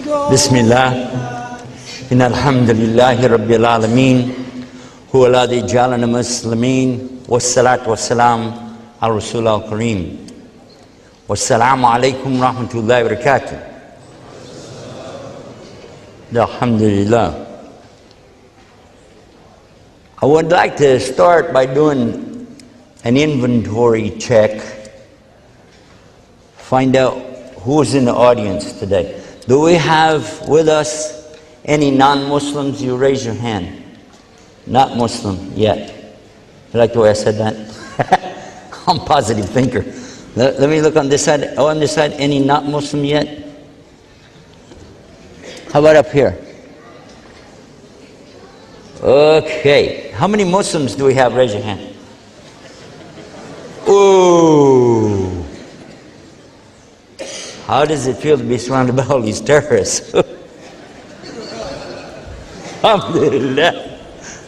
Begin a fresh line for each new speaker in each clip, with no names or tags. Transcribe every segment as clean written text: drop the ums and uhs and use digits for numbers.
Bismillah. إن الحمد لله رب العالمين هو الذي جعلنا مسلمين والصلاة والسلام على رسول الله الكريم والسلام عليكم ورحمة الله وبركاته. Alhamdulillah. I would like to start by doing an inventory check. Find out who's in the audience today. Do we have with us any non-Muslims? You raise your hand. Not Muslim yet. You like the way I said that? I'm a positive thinker. Let me look on this side. Oh, on this side, any not Muslim yet? How about up here? Okay. How many Muslims do we have? Raise your hand. Ooh. How does it feel to be surrounded by all these terrorists? Alhamdulillah.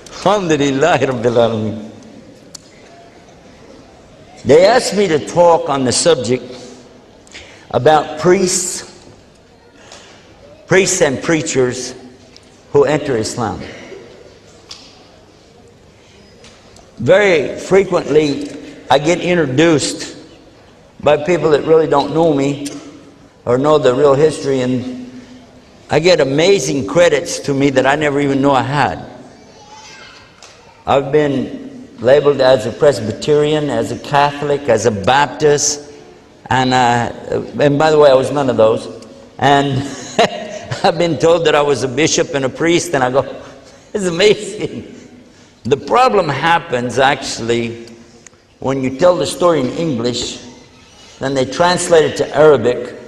Alhamdulillah Rabbil Alameen. They asked me to talk on the subject about priests and preachers who enter Islam. Very frequently, I get introduced by people that really don't know me or know the real history, and I get amazing credits to me that I never even knew I had. I've been labeled as a Presbyterian, as a Catholic, as a Baptist, and by the way, I was none of those. And I've been told that I was a bishop and a priest, and I go, it's amazing. The problem happens actually when you tell the story in English, then they translate it to Arabic,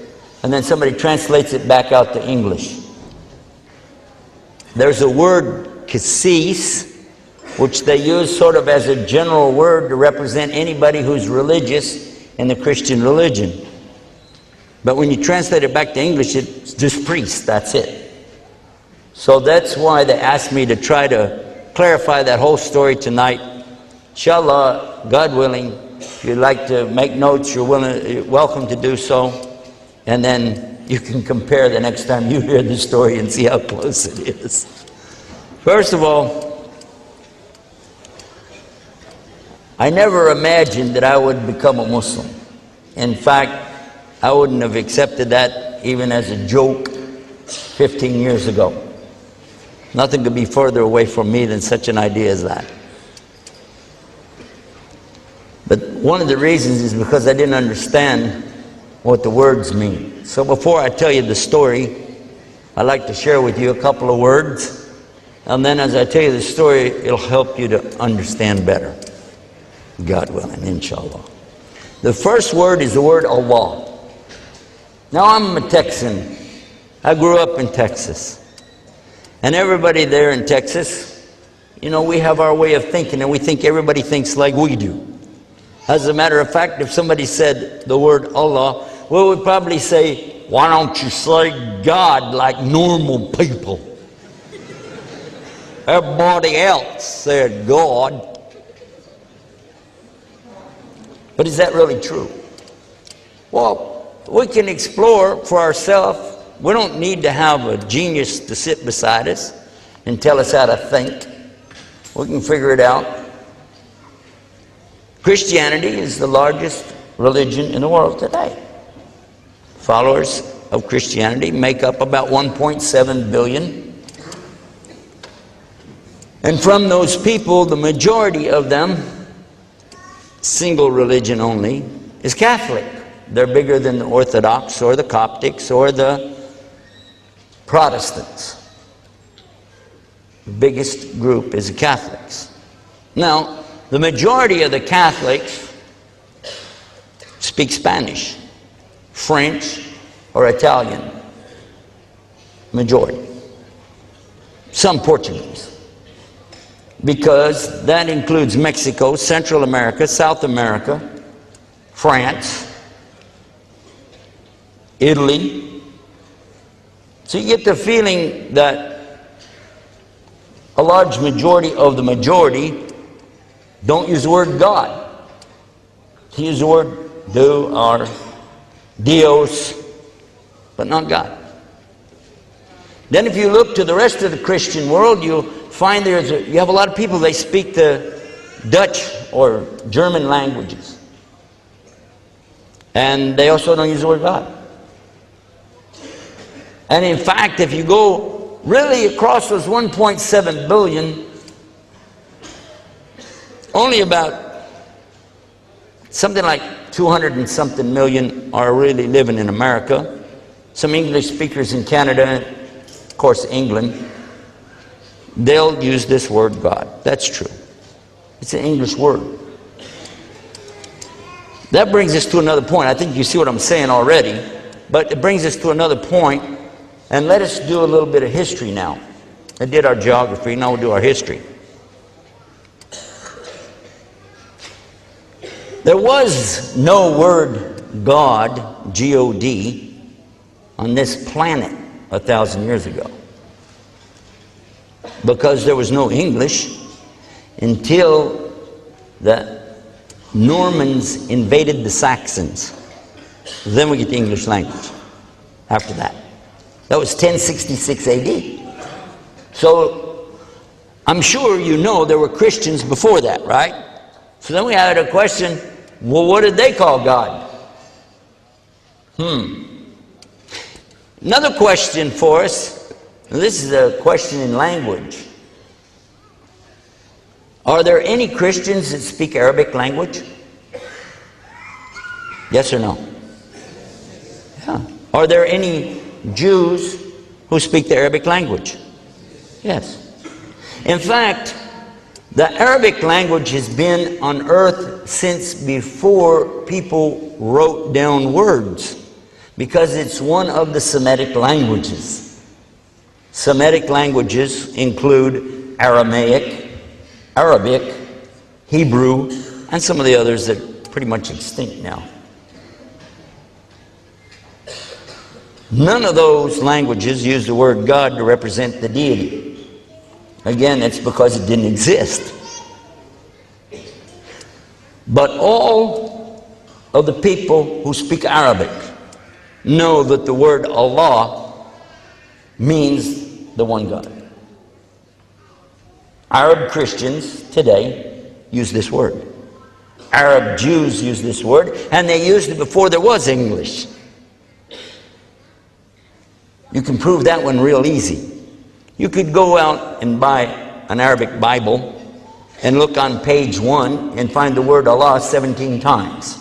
and then somebody translates it back out to English. There's a word, qasis, which they use sort of as a general word to represent anybody who's religious in the Christian religion. But when you translate it back to English, it's just priest, that's it. So that's why they asked me to try to clarify that whole story tonight. Inshallah, God willing, if you'd like to make notes, you're welcome to do so. And then you can compare the next time you hear the story and see how close it is. First of all, I never imagined that I would become a Muslim. In fact, I wouldn't have accepted that even as a joke 15 years ago. Nothing could be further away from me than such an idea as that. But one of the reasons is because I didn't understand what the words mean. So before I tell you the story, I'd like to share with you a couple of words. And then as I tell you the story, it'll help you to understand better. God willing, inshallah. The first word is the word Allah. Now I'm a Texan. I grew up in Texas. And everybody there in Texas, you know, we have our way of thinking, and we think everybody thinks like we do. As a matter of fact, if somebody said the word Allah, we would probably say, why don't you say God like normal people? Everybody else said God. But is that really true? Well, we can explore for ourselves. We don't need to have a genius to sit beside us and tell us how to think. We can figure it out. Christianity is the largest religion in the world today. Followers of Christianity make up about 1.7 billion. And from those people, the majority of them, single religion only, is Catholic. They're bigger than the Orthodox or the Coptics or the Protestants. The biggest group is the Catholics. Now, the majority of the Catholics speak Spanish, French, or Italian. Majority. Some Portuguese. Because that includes Mexico, Central America, South America, France, Italy. So you get the feeling that a large majority of the majority don't use the word God. They use the word do or Dios, but not God. Then if you look to the rest of the Christian world, you'll find you have a lot of people, they speak the Dutch or German languages. And they also don't use the word God. And in fact, if you go really across those 1.7 billion, only about something like 200 and something million are really living in America. Some English speakers in Canada, of course England, they'll use this word God. That's true. It's an English word. That brings us to another point. I think you see what I'm saying already, but it brings us to another point, and let us do a little bit of history now. I did our geography, now we'll do our history. There was no word God, G-O-D, on this planet 1,000 years ago, because there was no English until the Normans invaded the Saxons. Then we get the English language after that. That was 1066 AD. So I'm sure you know there were Christians before that, right? So then we had a question, well, what did they call God? Another question for us, and this is a question in language. Are there any Christians that speak Arabic language? Yes or no? Yeah. Are there any Jews who speak the Arabic language? Yes. In fact, the Arabic language has been on earth since before people wrote down words, because it's one of the Semitic languages. Semitic languages include Aramaic, Arabic, Hebrew, and some of the others that are pretty much extinct now. None of those languages use the word God to represent the deity. Again, it's because it didn't exist. But all of the people who speak Arabic know that the word Allah means the one God. Arab Christians today use this word. Arab Jews use this word, and they used it before there was English. You can prove that one real easy. You could go out and buy an Arabic Bible and look on page 1 and find the word Allah 17 times.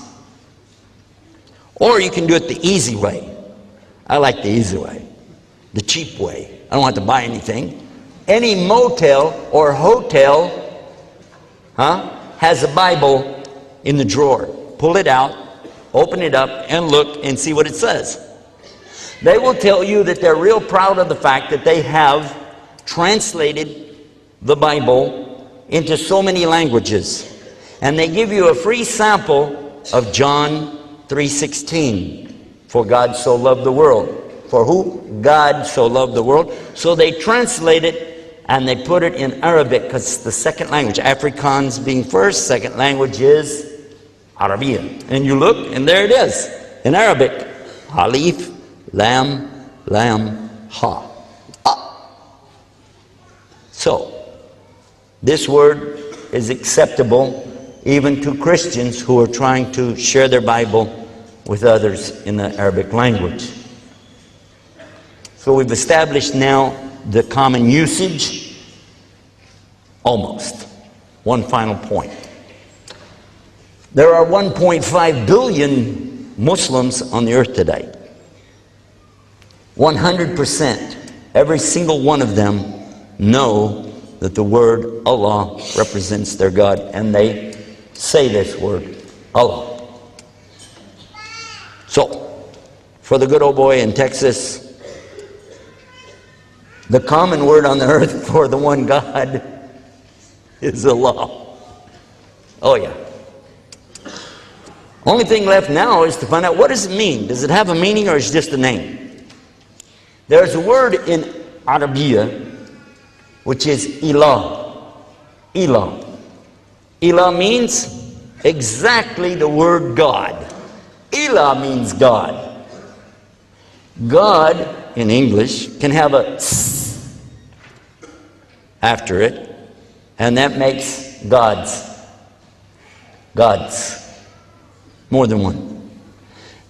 Or you can do it the easy way. I like the easy way, the cheap way. I don't have to buy anything. Any motel or hotel has a Bible in the drawer. Pull it out, open it up, and look and see what it says. They will tell you that they're real proud of the fact that they have translated the Bible into so many languages. And they give you a free sample of John 3:16. For God so loved the world. For who? God so loved the world. So they translate it and they put it in Arabic, because it's the second language. Afrikaans being first, second language is Arabic. And you look, and there it is in Arabic. Alif, Lam, Lam, Ha. So, this word is acceptable even to Christians who are trying to share their Bible with others in the Arabic language. So we've established now the common usage, almost. One final point. There are 1.5 billion Muslims on the earth today. 100%, every single one of them know that the word Allah represents their God, and they say this word, Allah. So, for the good old boy in Texas, the common word on the earth for the one God is Allah. Oh yeah. Only thing left now is to find out, what does it mean? Does it have a meaning, or is it just a name? There's a word in Arabiya which is ilah. Ilah. Ilah means exactly the word God. Ilah means God. God in English can have a s after it, and that makes God's. God's. More than one.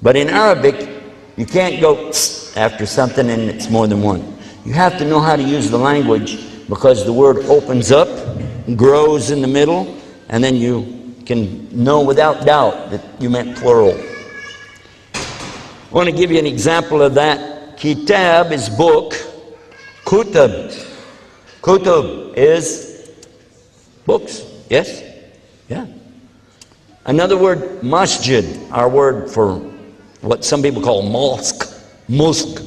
But in Arabic, you can't go s after something and it's more than one. You have to know how to use the language, because the word opens up, grows in the middle, and then you can know without doubt that you meant plural. I want to give you an example of that. Kitab is book. Kutub. Kutub is books. Yes? Yeah. Another word, masjid, our word for what some people call mosque. Mosque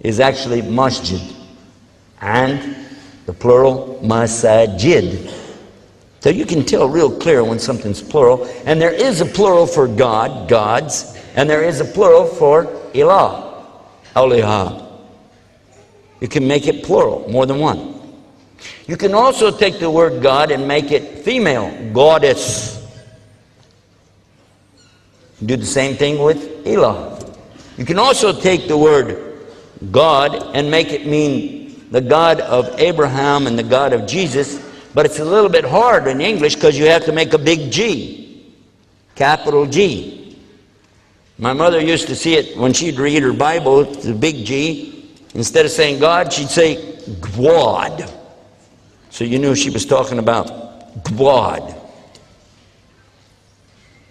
is actually masjid. And the plural, masajid. So you can tell real clear when something's plural. And there is a plural for God, gods. And there is a plural for ilah, aliha. You can make it plural, more than one. You can also take the word God and make it female, goddess. Do the same thing with ilah. You can also take the word God and make it mean the God of Abraham and the God of Jesus, but it's a little bit hard in English because you have to make a big G, capital G. My mother used to see it when she'd read her Bible, the big G. Instead of saying God, she'd say Gwad. So you knew she was talking about Gwad.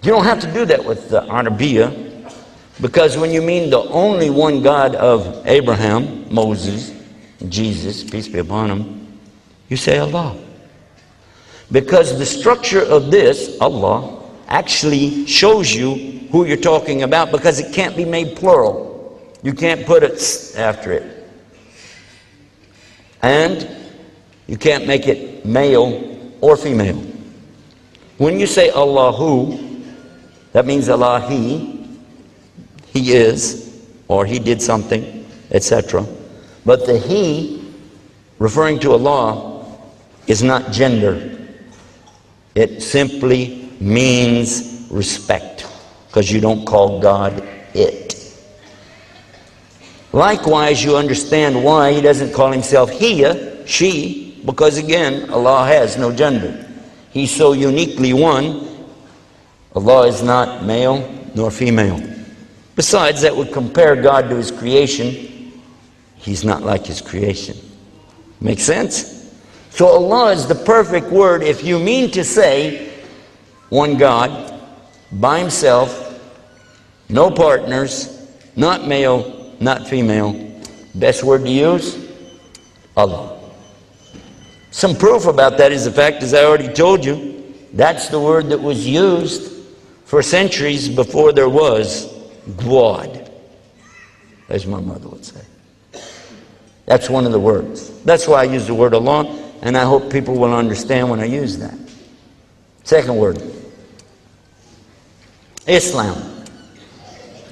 You don't have to do that with the Arabiya, because when you mean the only one God of Abraham, Moses, Jesus, peace be upon him, you say Allah. Because the structure of this, Allah, actually shows you who you're talking about, because it can't be made plural. You can't put it after it. And you can't make it male or female. When you say Allahu, that means Allah, He is, or He did something, etc. But the He, referring to Allah, is not gender. It simply means respect, because you don't call God it. Likewise, you understand why He doesn't call Himself He, she, because again, Allah has no gender. He's so uniquely one. Allah is not male nor female. Besides, that would compare God to His creation. He's not like His creation. Make sense? So Allah is the perfect word if you mean to say one God, by Himself, no partners, not male, not female. Best word to use? Allah. Some proof about that is the fact, as I already told you, that's the word that was used for centuries before there was Gwad, as my mother would say. That's one of the words. That's why I use the word Allah, and I hope people will understand when I use that. Second word, Islam.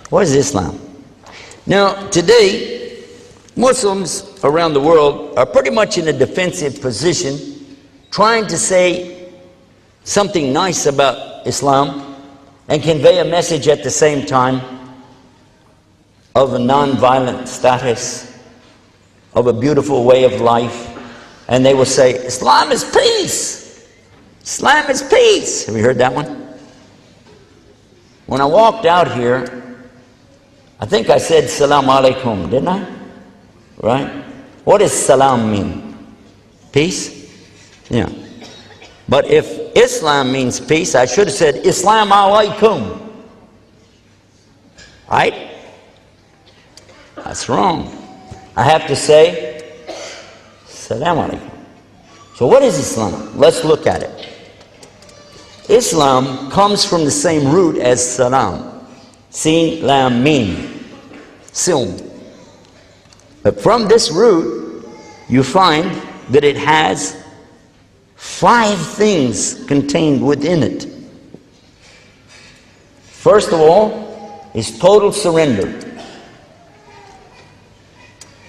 What is Islam? Now, today, Muslims around the world are pretty much in a defensive position, trying to say something nice about Islam and convey a message at the same time of a non-violent status, of a beautiful way of life. And they will say, Islam is peace. Islam is peace. Have you heard that one? When I walked out here, I think I said Salam Alaikum, didn't I? Right? What does salam mean? Peace? Yeah. But if Islam means peace, I should have said Islam Alaikum. Right? That's wrong. I have to say Salam Alaikum. So what is Islam? Let's look at it. Islam comes from the same root as salam. Sin, lam, mim. Silm. But from this root, you find that it has 5 things contained within it. First of all is total surrender.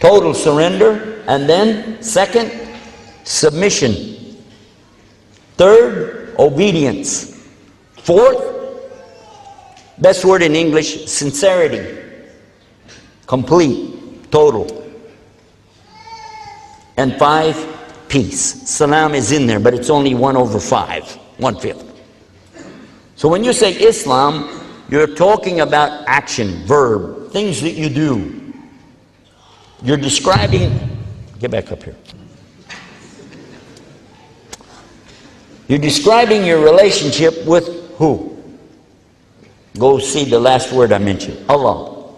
Total surrender. And then, second, submission. Third, obedience. Fourth, best word in English, sincerity. Complete, total. and 5, peace. Salam is in there, but it's only 1/5, 1/5. So when you say Islam, you're talking about action, verb, things that you do. You're describing, get back up here. You're describing your relationship with who? Go see the last word I mentioned, Allah.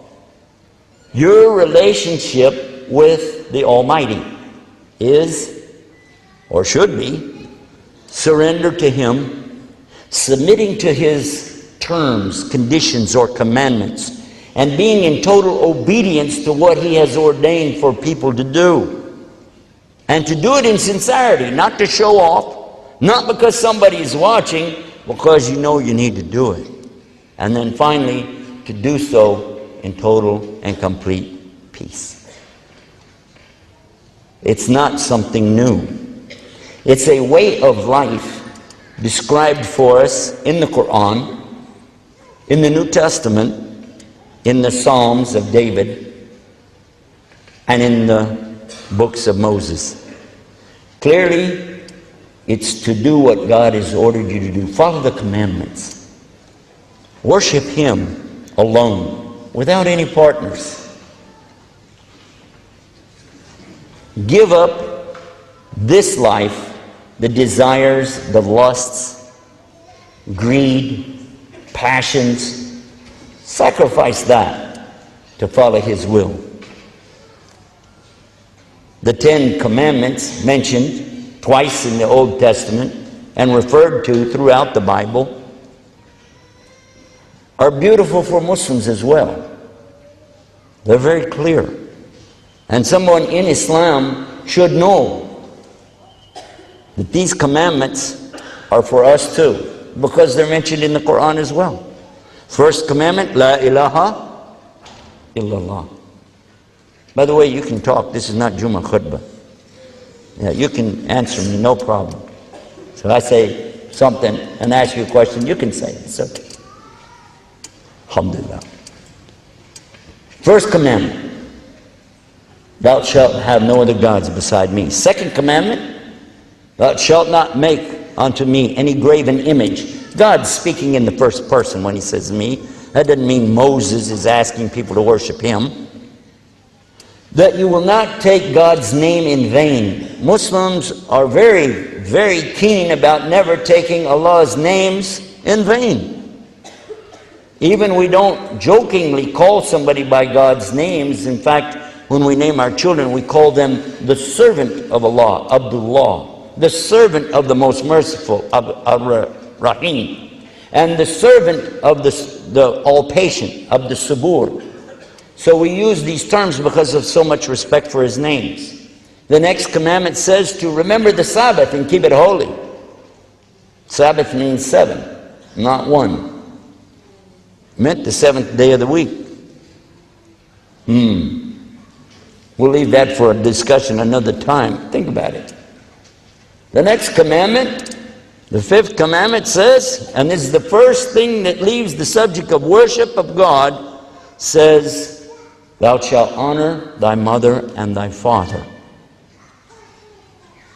Your relationship with the Almighty is, or should be, surrender to Him, submitting to His terms, conditions, or commandments, and being in total obedience to what He has ordained for people to do. And to do it in sincerity, not to show off, not because somebody is watching, because you know you need to do it. And then finally, to do so in total and complete peace. It's not something new. It's a way of life described for us in the Quran, in the New Testament, in the Psalms of David, and in the books of Moses. Clearly, it's to do what God has ordered you to do. Follow the commandments. Worship Him alone, without any partners. Give up this life, the desires, the lusts, greed, passions. Sacrifice that to follow His will. The 10 Commandments mentioned twice in the Old Testament and referred to throughout the Bible are beautiful for Muslims as well. They're very clear. And someone in Islam should know that these commandments are for us too, because they're mentioned in the Quran as well. First commandment, La ilaha illallah. By the way, you can talk. This is not Jummah khutbah. Yeah, you can answer me, no problem. So I say something and ask you a question, you can say it. It's okay. Alhamdulillah. First commandment, thou shalt have no other gods beside me. Second commandment, thou shalt not make unto me any graven image. God's speaking in the first person when He says me. That doesn't mean Moses is asking people to worship him. That you will not take God's name in vain. Muslims are very, very keen about never taking Allah's names in vain. Even we don't jokingly call somebody by God's names. In fact, when we name our children, we call them the servant of Allah, Abdullah, the servant of the most merciful, Rahim, and the servant of the all-patient, of the Sabur. So we use these terms because of so much respect for His names. The next commandment says to remember the Sabbath and keep it holy. Sabbath means 7, not 1. Meant the 7th day of the week. We'll leave that for a discussion another time. Think about it. The next commandment, the 5th commandment says, and this is the first thing that leaves the subject of worship of God, says, thou shalt honor thy mother and thy father.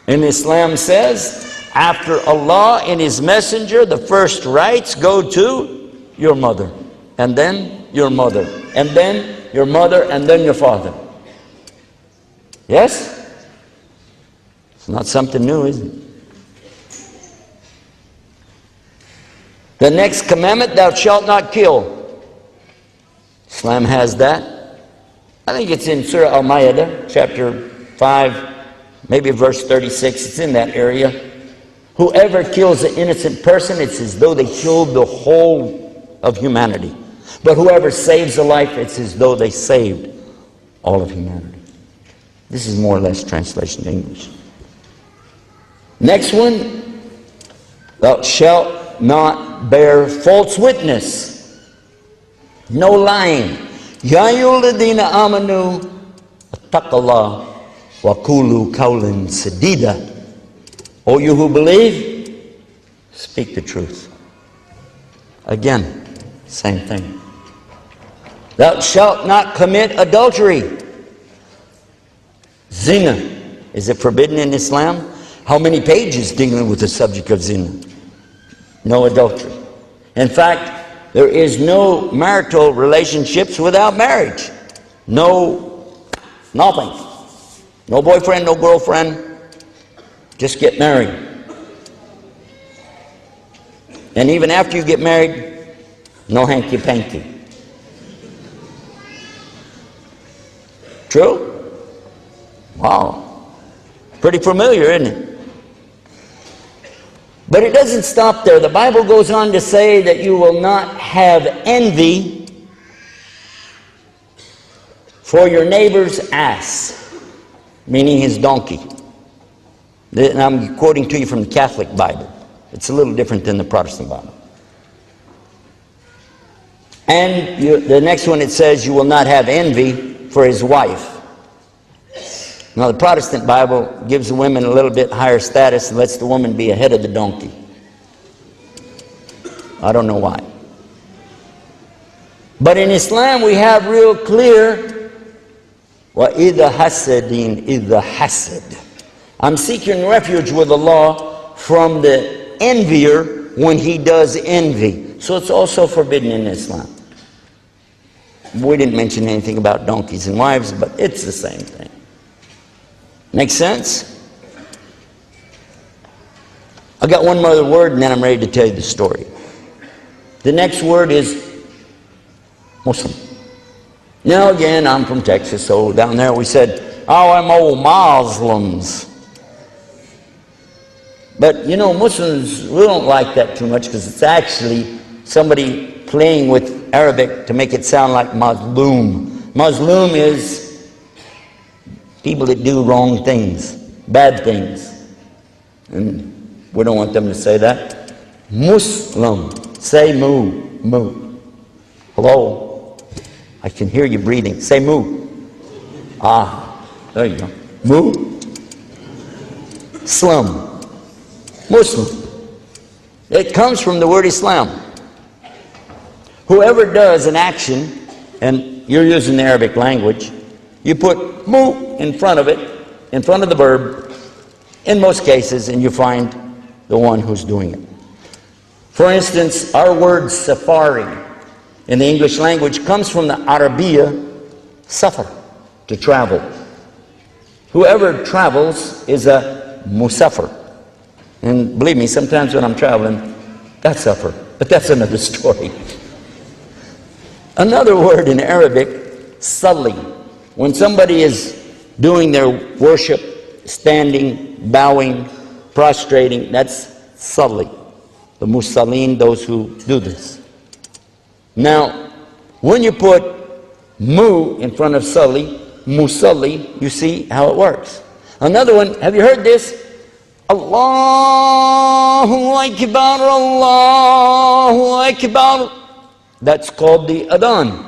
And Islam says, after Allah and His Messenger, the first rights go to your mother, and then your mother, and then your mother, and then your father. Yes? It's not something new, is it? The next commandment, thou shalt not kill. Islam has that. I think it's in Surah Al-Ma'idah, chapter 5, maybe verse 36. It's in that area. Whoever kills an innocent person, it's as though they killed the whole of humanity. But whoever saves a life, it's as though they saved all of humanity. This is more or less translation to English. Next one, thou shalt not bear false witness. No lying. Ya ayyuhalladhina amanu attaqullah wa qulu qawlan sadida. O you who believe, speak the truth. Again, same thing. Thou shalt not commit adultery. Zina. Is it forbidden in Islam? How many pages dealing with the subject of zina? No adultery. In fact, there is no marital relationships without marriage. Nothing. No boyfriend, no girlfriend. Just get married. And even after you get married, no hanky-panky. True? Wow. Pretty familiar, isn't it? But it doesn't stop there. The Bible goes on to say that you will not have envy for your neighbor's ass, meaning his donkey. And I'm quoting to you from the Catholic Bible. It's a little different than the Protestant Bible. And the next one, it says you will not have envy for his wife. Now, the Protestant Bible gives the women a little bit higher status and lets the woman be ahead of the donkey. I don't know why. But in Islam, we have real clear, وَإِذَا حَسَدٍ إِذَا حَسَدٍ. I'm seeking refuge with Allah from the envier when he does envy. So it's also forbidden in Islam. We didn't mention anything about donkeys and wives, but it's the same thing. Make sense? I got one more word and then I'm ready to tell you the story. The next word is Muslim. Now again, I'm from Texas, so down there we said, oh, I'm old Muslims. But you know, Muslims, we don't like that too much because it's actually somebody playing with Arabic to make it sound like Mazlum. Mazlum is people that do wrong things, bad things. And we don't want them to say that. Muslim. Say moo. Hello? I can hear you breathing. Say moo. Ah, there you go. Moo. Slum. Muslim. It comes from the word Islam. Whoever does an action, and you're using the Arabic language, you put mu in front of it, in front of the verb, in most cases, and you find the one who's doing it. For instance, our word safari in the English language comes from the Arabiya safar, to travel. Whoever travels is a musafir. And believe me, sometimes when I'm traveling, I suffer. But that's another story. Another word in Arabic, salli. When somebody is doing their worship, standing, bowing, prostrating, that's salli. The musallin, those who do this. Now, when you put mu in front of salli, musalli, you see how it works. Another one, have you heard this? Allahu Akbar, Allahu Akbar. That's called the adhan.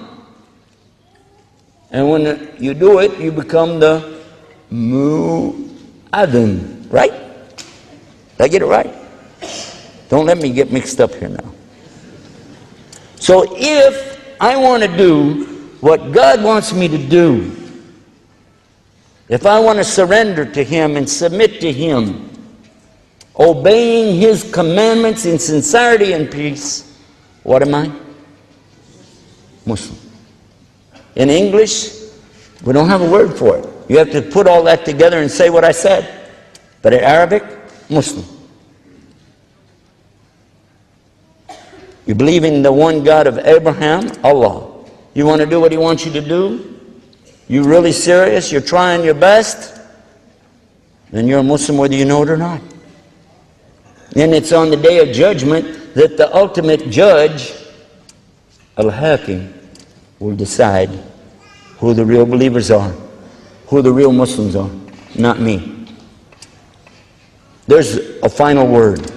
And when you do it, you become the mu'adhin, right? Did I get it right? Don't let me get mixed up here now. So if I want to do what God wants me to do, if I want to surrender to Him and submit to Him, obeying His commandments in sincerity and peace, what am I? Muslim. In English, we don't have a word for it. You have to put all that together and say what I said. But in Arabic, Muslim. You believe in the one God of Abraham, Allah. You want to do what He wants you to do? You really serious? You're trying your best? Then you're a Muslim whether you know it or not. Then it's on the day of judgment that the ultimate judge, Al-Hakim, will decide who the real believers are, who the real Muslims are, not me. There's a final word,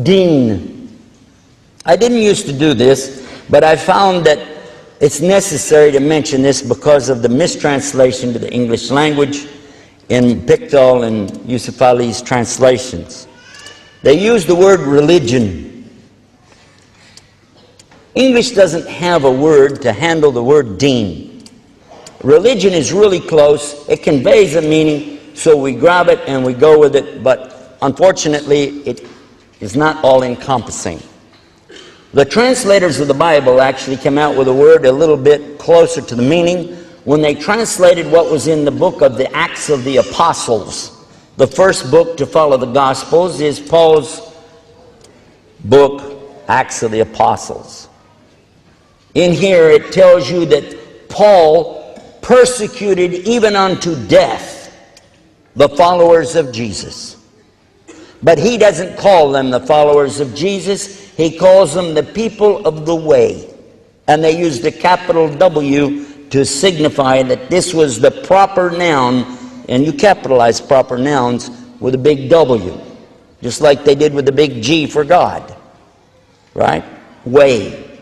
deen. I didn't used to do this, but I found that it's necessary to mention this because of the mistranslation to the English language in Pickthall and Yusuf Ali's translations. They use the word religion. English doesn't have a word to handle the word deen. Religion is really close. It conveys a meaning, so we grab it and we go with it, but unfortunately it is not all encompassing. The translators of the Bible actually came out with a word a little bit closer to the meaning when they translated what was in the book of the Acts of the Apostles. The first book to follow the Gospels is Paul's book, Acts of the Apostles. In here it tells you that Paul persecuted even unto death the followers of Jesus. But he doesn't call them the followers of Jesus. He calls them the people of the way. And they used a capital W to signify that this was the proper noun, and you capitalize proper nouns with a big W, just like they did with the big G for God. Right? Way.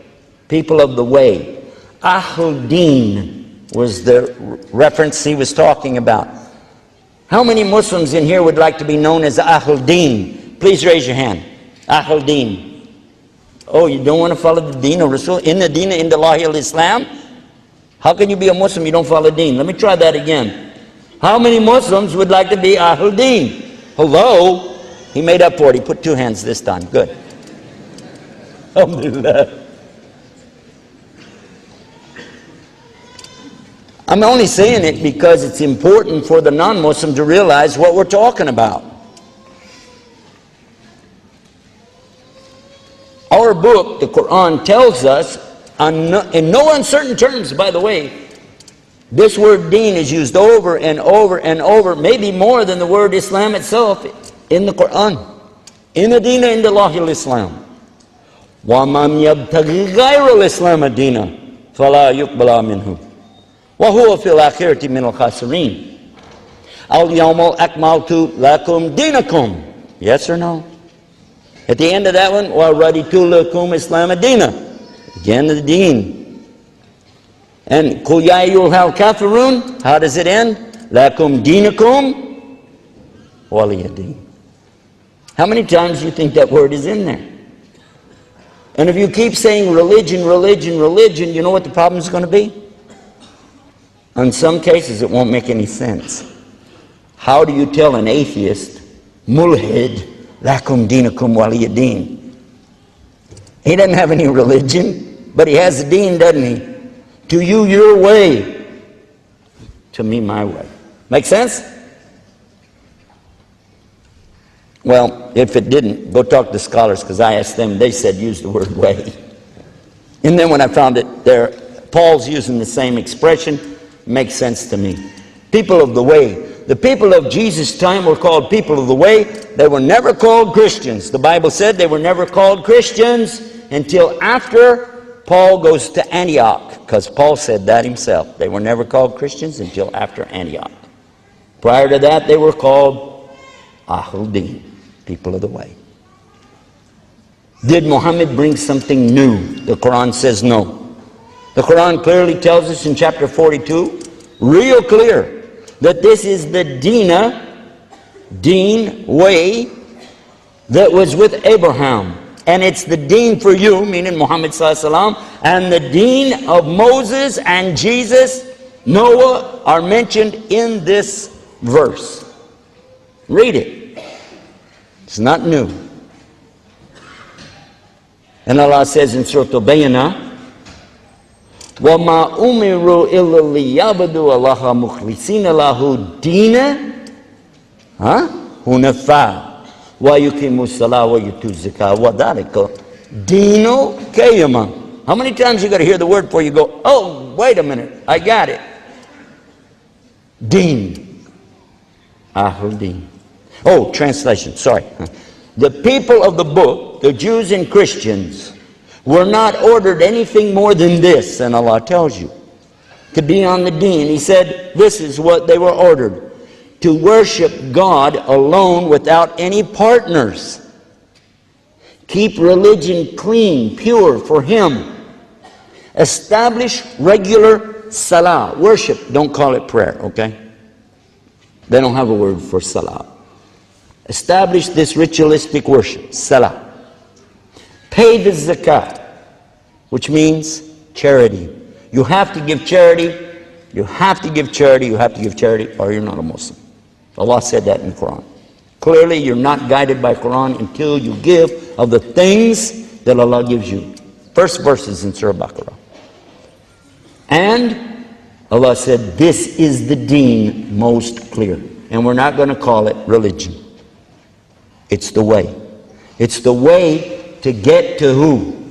People of the way. Ahl-Din was the reference he was talking about. How many Muslims in here would like to be known as Ahl-Din? Please raise your hand. Ahl-Din. Oh, you don't want to follow the Deen of Rasul? Inna Deena Indallahi al-Islam? How can you be a Muslim you don't follow Deen? Let me try that again. How many Muslims would like to be Ahl-Din? Hello? He made up for it. He put two hands this time. Good. Alhamdulillah. I'm only saying it because it's important for the non-Muslim to realize what we're talking about. Our book, the Quran, tells us, in no uncertain terms, by the way, this word deen is used over and over and over, maybe more than the word Islam itself in the Quran. Inna deena indallahi al-Islam. وَمَنْ يَبْتَغِي غَيْرَ الْإِسْلَامَ دِينًا فَلَا يُقْبَلَ مِنْهُ وَهُوَ فِي الْآخِرَةِ مِنَ الْخَاسِرِينَ الْيَوْمَ أَكْمَلْتُ لَكُمْ دِينَكُمْ. Yes or no? At the end of that one, وَرَدِيتُ لَكُمْ إِسْلَامَ دِينًا. Again, the deen. And قُلْ يَا أَيُّهَا الْكَافِرُونَ. How does it end? لَكُمْ دِينَكُمْ وَلِيَ دِينِ. How many times do you think that word is in there? And if you keep saying religion, religion, religion, you know what the problem is going to be? In some cases, it won't make any sense. How do you tell an atheist, mulhid, lakum dinakum waliya deen? He doesn't have any religion, but he has a deen, doesn't he? To you, your way. To me, my way. Make sense? Well, if it didn't, go talk to scholars, because I asked them, they said use the word way. And then when I found it there, Paul's using the same expression, makes sense to me. People of the way. The people of Jesus' time were called people of the way. They were never called Christians. The Bible said they were never called Christians until after Paul goes to Antioch, because Paul said that himself. They were never called Christians until after Antioch. Prior to that, they were called Ahl-Din, people of the way. Did Muhammad bring something new? The Quran says no. The Quran clearly tells us in chapter 42, real clear, that this is the deen, way, that was with Abraham. And it's the deen for you, meaning Muhammad sallallahu alaihi wasallam, and the deen of Moses and Jesus, Noah, are mentioned in this verse. Read it. It's not new. And Allah says in Surah Al-Bayyinah, وَمَا أُمِرُوا إِلَّا لِيَعْبُدُوا اللَّهَ مُخْلِصِينَ لَهُ الدِّينَ حُنَفَاءَ وَيُقِيمُوا الصَّلَاةَ وَيُؤْتُوا الزَّكَاةَ وَذَلِكَ دِينُ الْقَيِّمَةِ. How many times you got to hear the word before you go, oh, wait a minute, I got it. Deen. Ahl-Din. Oh, translation, sorry. The people of the book, the Jews and Christians, were not ordered anything more than this, and Allah tells you, to be on the deen. He said this is what they were ordered: to worship God alone without any partners. Keep religion clean, pure for Him. Establish regular salah, worship. Don't call it prayer, okay? They don't have a word for salah. Establish this ritualistic worship, salah. Pay the zakat, which means charity. You have to give charity. You have to give charity. You have to give charity, or you're not a Muslim. Allah said that in the Quran. Clearly, you're not guided by Quran until you give of the things that Allah gives you. First verses in Surah Baqarah. And Allah said, this is the deen most clear. And we're not going to call it religion. It's the way. It's the way to get to who?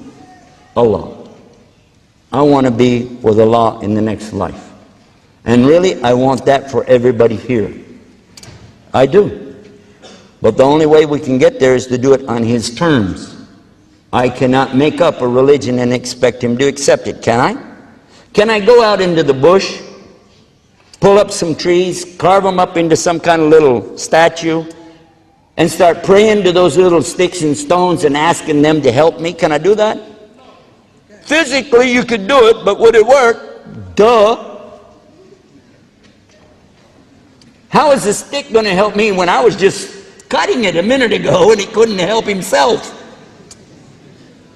Allah. I want to be with Allah in the next life. And really, I want that for everybody here. I do. But the only way we can get there is to do it on His terms. I cannot make up a religion and expect Him to accept it, can I? Can I go out into the bush, pull up some trees, carve them up into some kind of little statue, and start praying to those little sticks and stones and asking them to help me? Can I do that? Physically, you could do it, but would it work? Duh. How is the stick going to help me when I was just cutting it a minute ago and he couldn't help himself?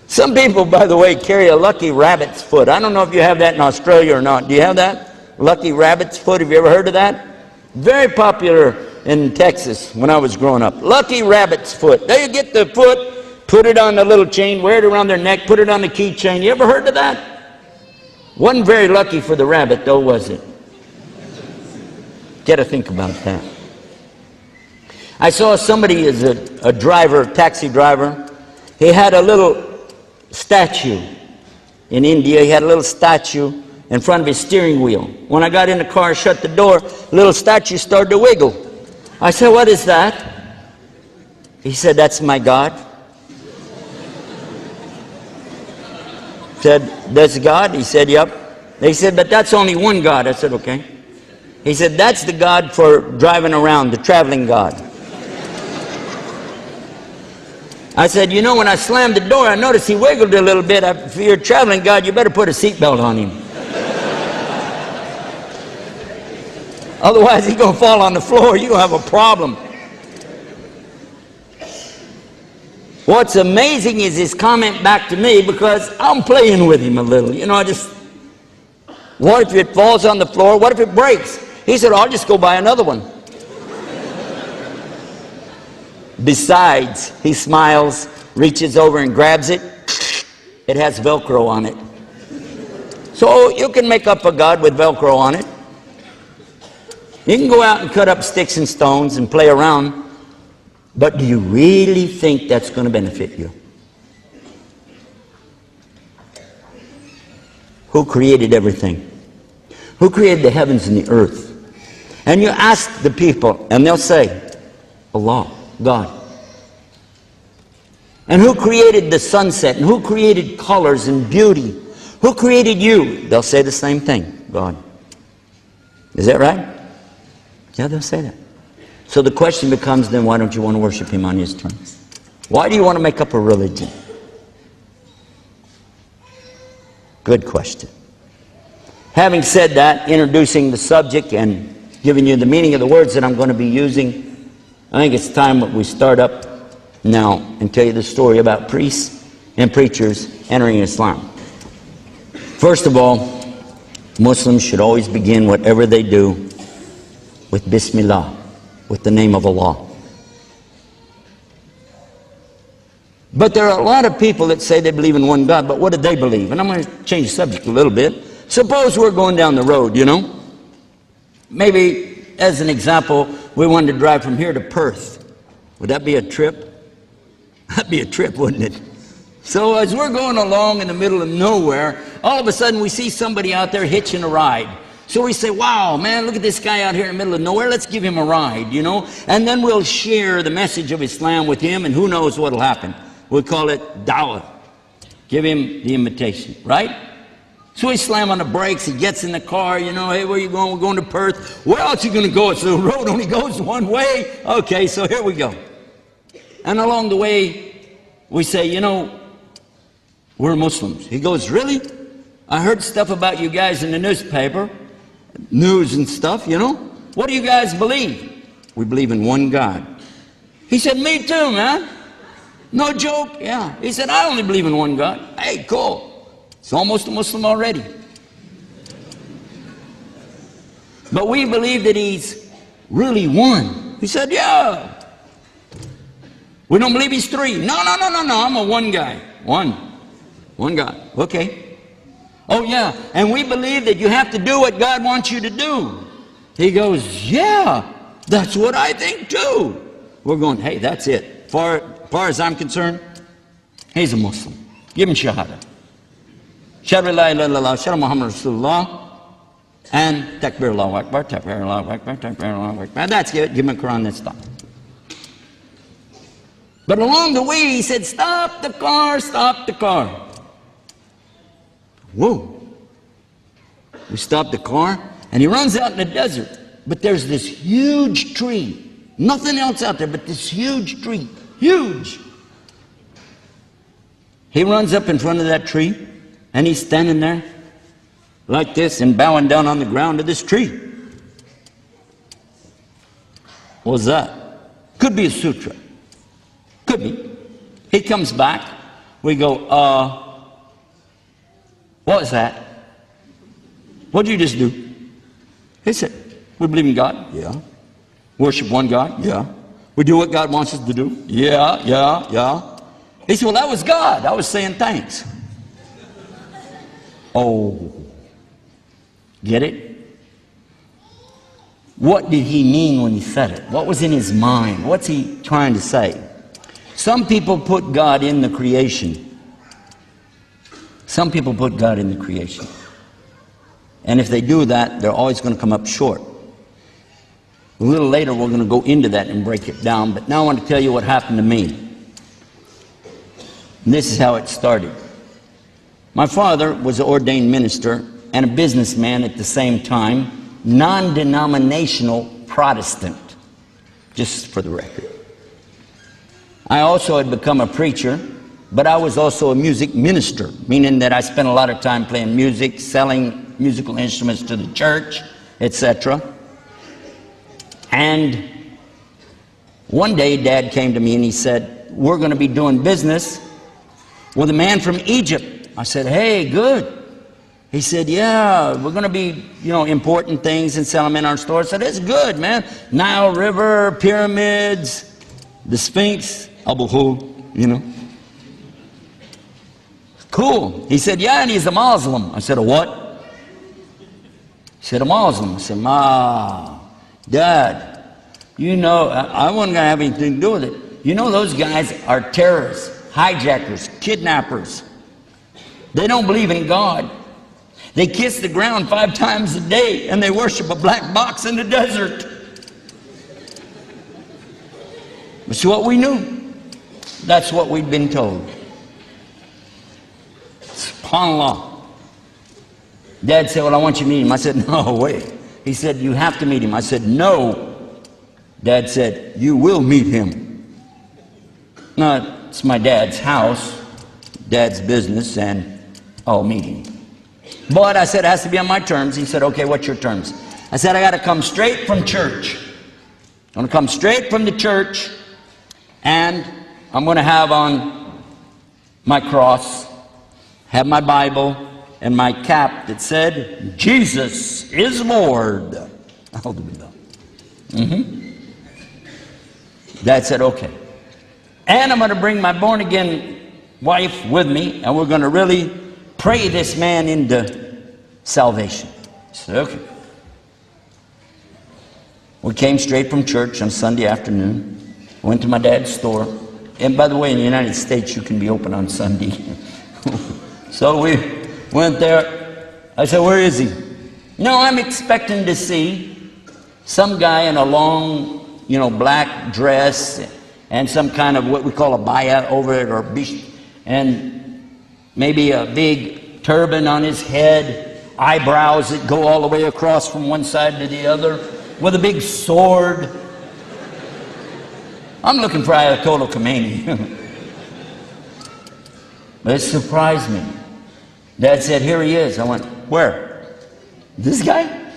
Some people, by the way, carry a lucky rabbit's foot. I don't know if you have that in Australia or not. Do you have that? Lucky rabbit's foot. Have you ever heard of that? Very popular in Texas when I was growing up. Lucky rabbit's foot. They get the foot, put it on a little chain, wear it around their neck, put it on a keychain. You ever heard of that? Wasn't very lucky for the rabbit, though, was it? Got to think about that. I saw somebody as a driver, taxi driver. He had a little statue in India. He had a little statue in front of his steering wheel. When I got in the car, shut the door, the little statue started to wiggle. I said, what is that? He said, that's my God. Said, that's God? He said, yep. They said, but that's only one God. I said, okay. He said, that's the God for driving around, the traveling God. I said, you know, when I slammed the door, I noticed he wiggled a little bit. If you're a traveling God, you better put a seatbelt on him. Otherwise, he's going to fall on the floor. You're going to have a problem. What's amazing is his comment back to me, because I'm playing with him a little. You know, what if it falls on the floor? What if it breaks? He said, I'll just go buy another one. Besides, he smiles, reaches over and grabs it. It has Velcro on it. So you can make up a God with Velcro on it. You can go out and cut up sticks and stones and play around. But do you really think that's going to benefit you? Who created everything? Who created the heavens and the earth? And you ask the people, and they'll say, Allah, God. And who created the sunset? And who created colors and beauty? Who created you? They'll say the same thing, God. Is that right? Yeah, they'll say that. So the question becomes, then why don't you want to worship Him on His terms? Why do you want to make up a religion? Good question. Having said that, introducing the subject and giving you the meaning of the words that I'm going to be using, I think it's time that we start up now and tell you the story about priests and preachers entering Islam. First of all, Muslims should always begin whatever they do with Bismillah, with the name of Allah. But there are a lot of people that say they believe in one God, but what do they believe? And I'm going to change the subject a little bit. Suppose we're going down the road, you know. Maybe, as an example, we wanted to drive from here to Perth. Would that be a trip? That'd be a trip, wouldn't it? So as we're going along in the middle of nowhere, all of a sudden we see somebody out there hitching a ride. So we say, wow, man, look at this guy out here in the middle of nowhere. Let's give him a ride, you know. And then we'll share the message of Islam with him, and who knows what will happen. We'll call it da'wah. Give him the invitation, right? So we slam on the brakes. He gets in the car, you know, hey, where are you going? We're going to Perth. Where else are you going to go? It's the road only goes one way. Okay, so here we go. And along the way, we say, you know, we're Muslims. He goes, really? I heard stuff about you guys in the newspaper, news and stuff, you know. What do you guys believe? We believe in one God. He said, me too, man. No joke, yeah. He said, I only believe in one God. Hey, cool. He's almost a Muslim already. But we believe that He's really one? He said, yeah. We don't believe he's three. No, I'm a one guy. One guy. Okay. Oh yeah, and we believe that you have to do what God wants you to do. He goes, yeah, that's what I think too. We're going, hey, that's it. Far as I'm concerned, he's a Muslim. Give him Shahada. Shahada la ilaha illallah, Shahada Muhammad Rasulullah, and Takbir Allahu Akbar, Takbir Allahu Akbar, Takbir Allahu Akbar. That's it. Give him a Quran, that's done. But along the way, he said, stop the car, stop the car. Whoa. We stopped the car, and he runs out in the desert. But there's this huge tree. Nothing else out there but this huge tree. Huge. He runs up in front of that tree, and he's standing there like this and bowing down on the ground to this tree. What was that? Could be a sutra. Could be. He comes back. We go, what was that? What did you just do? He said, we believe in God. Yeah. Worship one God. Yeah. We do what God wants us to do. Yeah. He said, well, that was God. I was saying thanks. Oh. Get it? What did he mean when he said it? What was in his mind? What's he trying to say? Some people put God in the creation. Some people put God in the creation. And if they do that, they're always going to come up short. A little later, we're going to go into that and break it down. But now I want to tell you what happened to me. And this is how it started. My father was an ordained minister and a businessman at the same time, non-denominational Protestant, just for the record. I also had become a preacher, but I was also a music minister, meaning that I spent a lot of time playing music, selling musical instruments to the church, etc. And one day Dad came to me and he said, we're going to be doing business with a man from Egypt. I said, hey, good. He said, yeah, we're going to be, importing things and selling them in our store. I said, it's good, man. Nile River, pyramids, the Sphinx, Abu Hul, Cool. He said, yeah, and he's a Muslim. I said, a what? He said, a Muslim. I said, Dad, I wasn't going to have anything to do with it. Those guys are terrorists, hijackers, kidnappers. They don't believe in God. They kiss the ground 5 times a day, and they worship a black box in the desert. That's what we knew. That's what we'd been told. SubhanAllah. Dad said, well, I want you to meet him. I said, no, wait. He said, you have to meet him. I said, no. Dad said, you will meet him. No, it's my dad's house, Dad's business, and I'll meet him. But I said, it has to be on my terms. He said, okay, what's your terms? I said, I got to come straight from church. I'm going to come straight from the church, and I'm going to have on my cross, have my Bible, and my cap that said, Jesus is Lord. Dad said, okay. And I'm going to bring my born-again wife with me, and we're going to really pray this man into salvation. I said, okay. We came straight from church on Sunday afternoon, went to my dad's store. And by the way, in the United States, you can be open on Sunday. So we went there. I said, where is he? No, I'm expecting to see some guy in a long, black dress and some kind of what we call a baya over it, or bish, and maybe a big turban on his head, eyebrows that go all the way across from one side to the other, with a big sword. I'm looking for Ayatollah Khomeini. But it surprised me. Dad said, here he is. I went, where? This guy?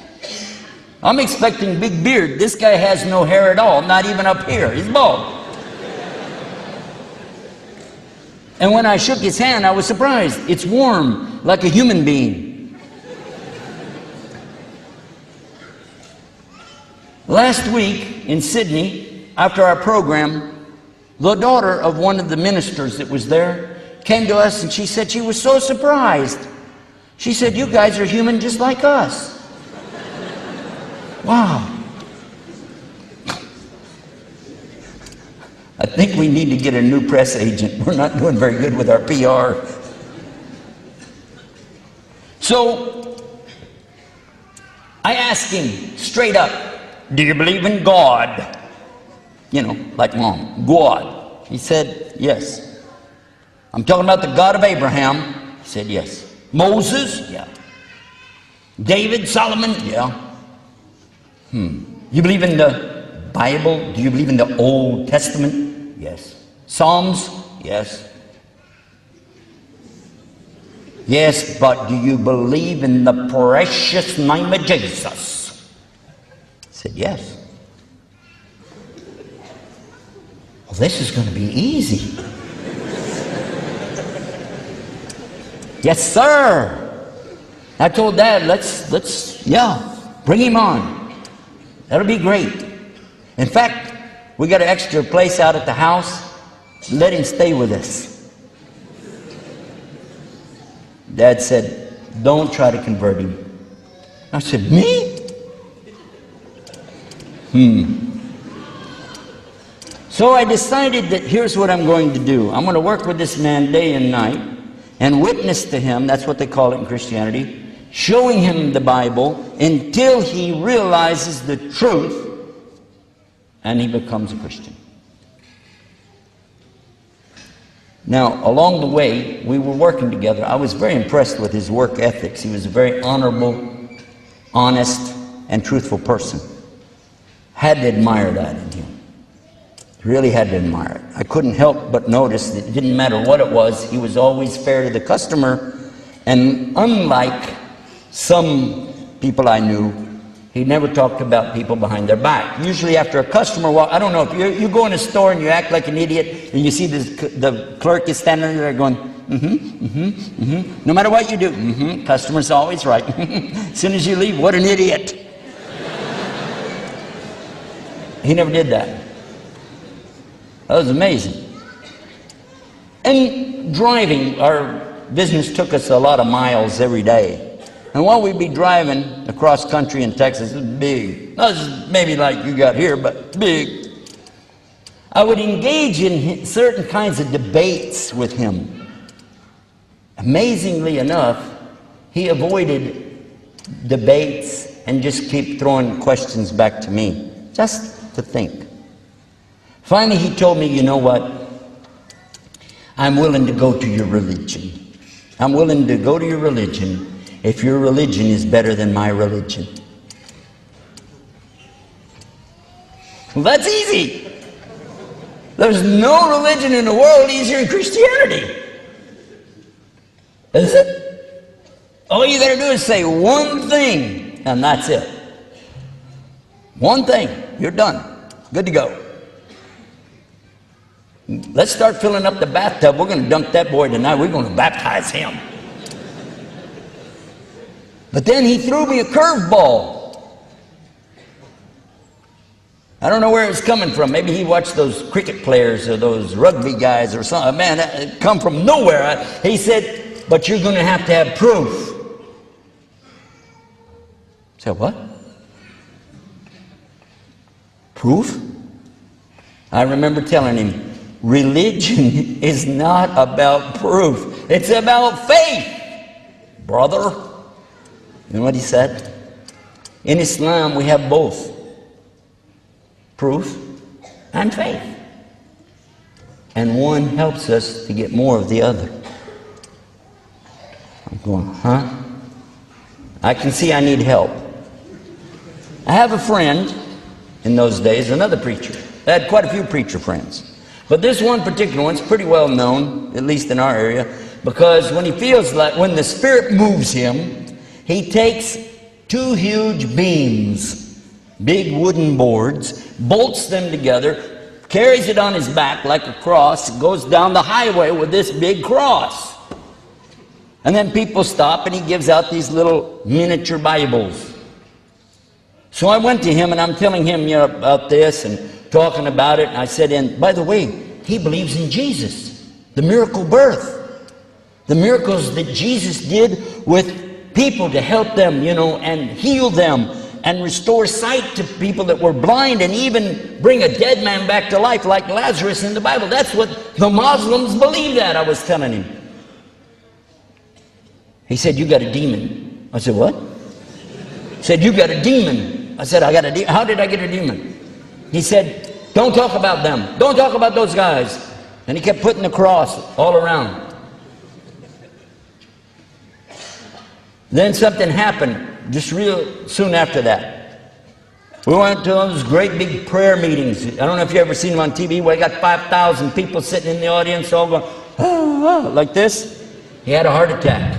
I'm expecting big beard. This guy has no hair at all, not even up here. He's bald. And when I shook his hand, I was surprised. It's warm, like a human being. Last week in Sydney, after our program, the daughter of one of the ministers that was there came to us and she said she was so surprised. She said, "You guys are human just like us." Wow. I think we need to get a new press agent. We're not doing very good with our PR. So I asked him straight up, "Do you believe in God?" You know, like Mom, God. He said, "Yes." "I'm talking about the God of Abraham." He said, "Yes." "Moses?" "Yeah." "David, Solomon?" "Yeah." "You believe in the Bible? Do you believe in the Old Testament?" "Yes." "Psalms?" "Yes." "Yes, but do you believe in the precious name of Jesus?" I said, "Yes." Well, this is going to be easy. "Yes, sir." I told Dad, let's, bring him on. That'll be great. In fact, we got an extra place out at the house. Let him stay with us. Dad said, "Don't try to convert him." I said, "Me?" So I decided that here's what I'm going to do. I'm going to work with this man day and night and witness to him, that's what they call it in Christianity, showing him the Bible until he realizes the truth and he becomes a Christian. Now, along the way, we were working together. I was very impressed with his work ethics. He was a very honorable, honest, and truthful person. Had to admire that in him. Really had to admire it. I couldn't help but notice that it didn't matter what it was, he was always fair to the customer. And unlike some people I knew, he never talked about people behind their back. Usually after a customer walk, I don't know, if you go in a store and you act like an idiot and you see the clerk is standing there going, no matter what you do, customer's always right. As soon as you leave, what an idiot. He never did that. That was amazing. And driving, our business took us a lot of miles every day. And while we'd be driving across country in Texas, it was big. Not maybe like you got here, but big. I would engage in certain kinds of debates with him. Amazingly enough, he avoided debates and just kept throwing questions back to me, just to think. Finally, he told me, "You know what? I'm willing to go to your religion. I'm willing to go to your religion if your religion is better than my religion." Well, that's easy. There's no religion in the world easier than Christianity. Is it? All you got to do is say one thing, and that's it. One thing, you're done. Good to go. Let's start filling up the bathtub. We're going to dunk that boy tonight. We're going to baptize him. But then he threw me a curveball. I don't know where it's coming from. Maybe he watched those cricket players or those rugby guys or something. Man, it come from nowhere. He said, "But you're going to have proof." I said, "What? Proof?" I remember telling him, religion is not about proof. It's about faith, brother. You know what he said? In Islam, we have both proof and faith. And one helps us to get more of the other. I'm going, huh? I can see I need help. I have a friend in those days, another preacher. I had quite a few preacher friends. But this one particular one's pretty well known, at least in our area, because when he feels like, when the Spirit moves him, he takes two huge beams, big wooden boards, bolts them together, carries it on his back like a cross, goes down the highway with this big cross. And then people stop and he gives out these little miniature Bibles. So I went to him and I'm telling him, you know, about this and talking about it. And I said, and by the way, he believes in Jesus, the miracle birth, the miracles that Jesus did with people to help them, you know, and heal them and restore sight to people that were blind and even bring a dead man back to life like Lazarus in the Bible. That's what the Muslims believe that, I was telling him. He said, you got a demon. I said, what? He said, you got a demon. I said, I got a demon. How did I get a demon? He said, don't talk about them. Don't talk about those guys. And he kept putting the cross all around. Then something happened just real soon after that. We went to those great big prayer meetings. I don't know if you've ever seen them on TV where you got 5,000 people sitting in the audience all going, ah, ah, like this. He had a heart attack.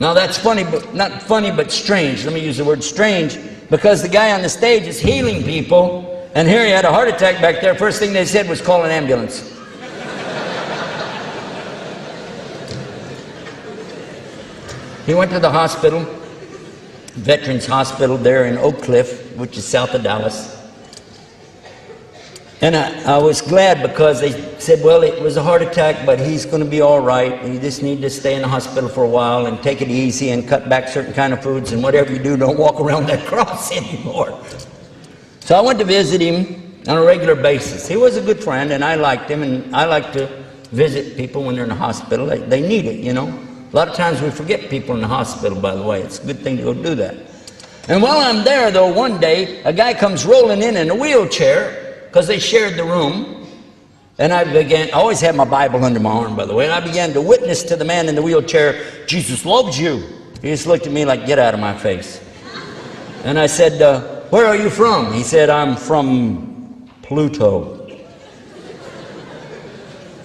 Now that's funny, but not funny, but strange. Let me use the word strange, because the guy on the stage is healing people, and here he had a heart attack back there. First thing they said was call an ambulance. He went to the hospital, Veterans Hospital there in Oak Cliff, which is south of Dallas. And I was glad because they said, well, it was a heart attack, but he's going to be all right. You just need to stay in the hospital for a while and take it easy and cut back certain kind of foods, and whatever you do, don't walk around that cross anymore. So I went to visit him on a regular basis. He was a good friend, and I liked him, and I like to visit people when they're in the hospital. They need it, you know. A lot of times we forget people in the hospital, by the way. It's a good thing to go do that. And while I'm there, though, one day, a guy comes rolling in a wheelchair, because they shared the room. And I always had my Bible under my arm, by the way, and I began to witness to the man in the wheelchair, Jesus loves you. He just looked at me like, get out of my face. And I said, where are you from? He said, I'm from Pluto.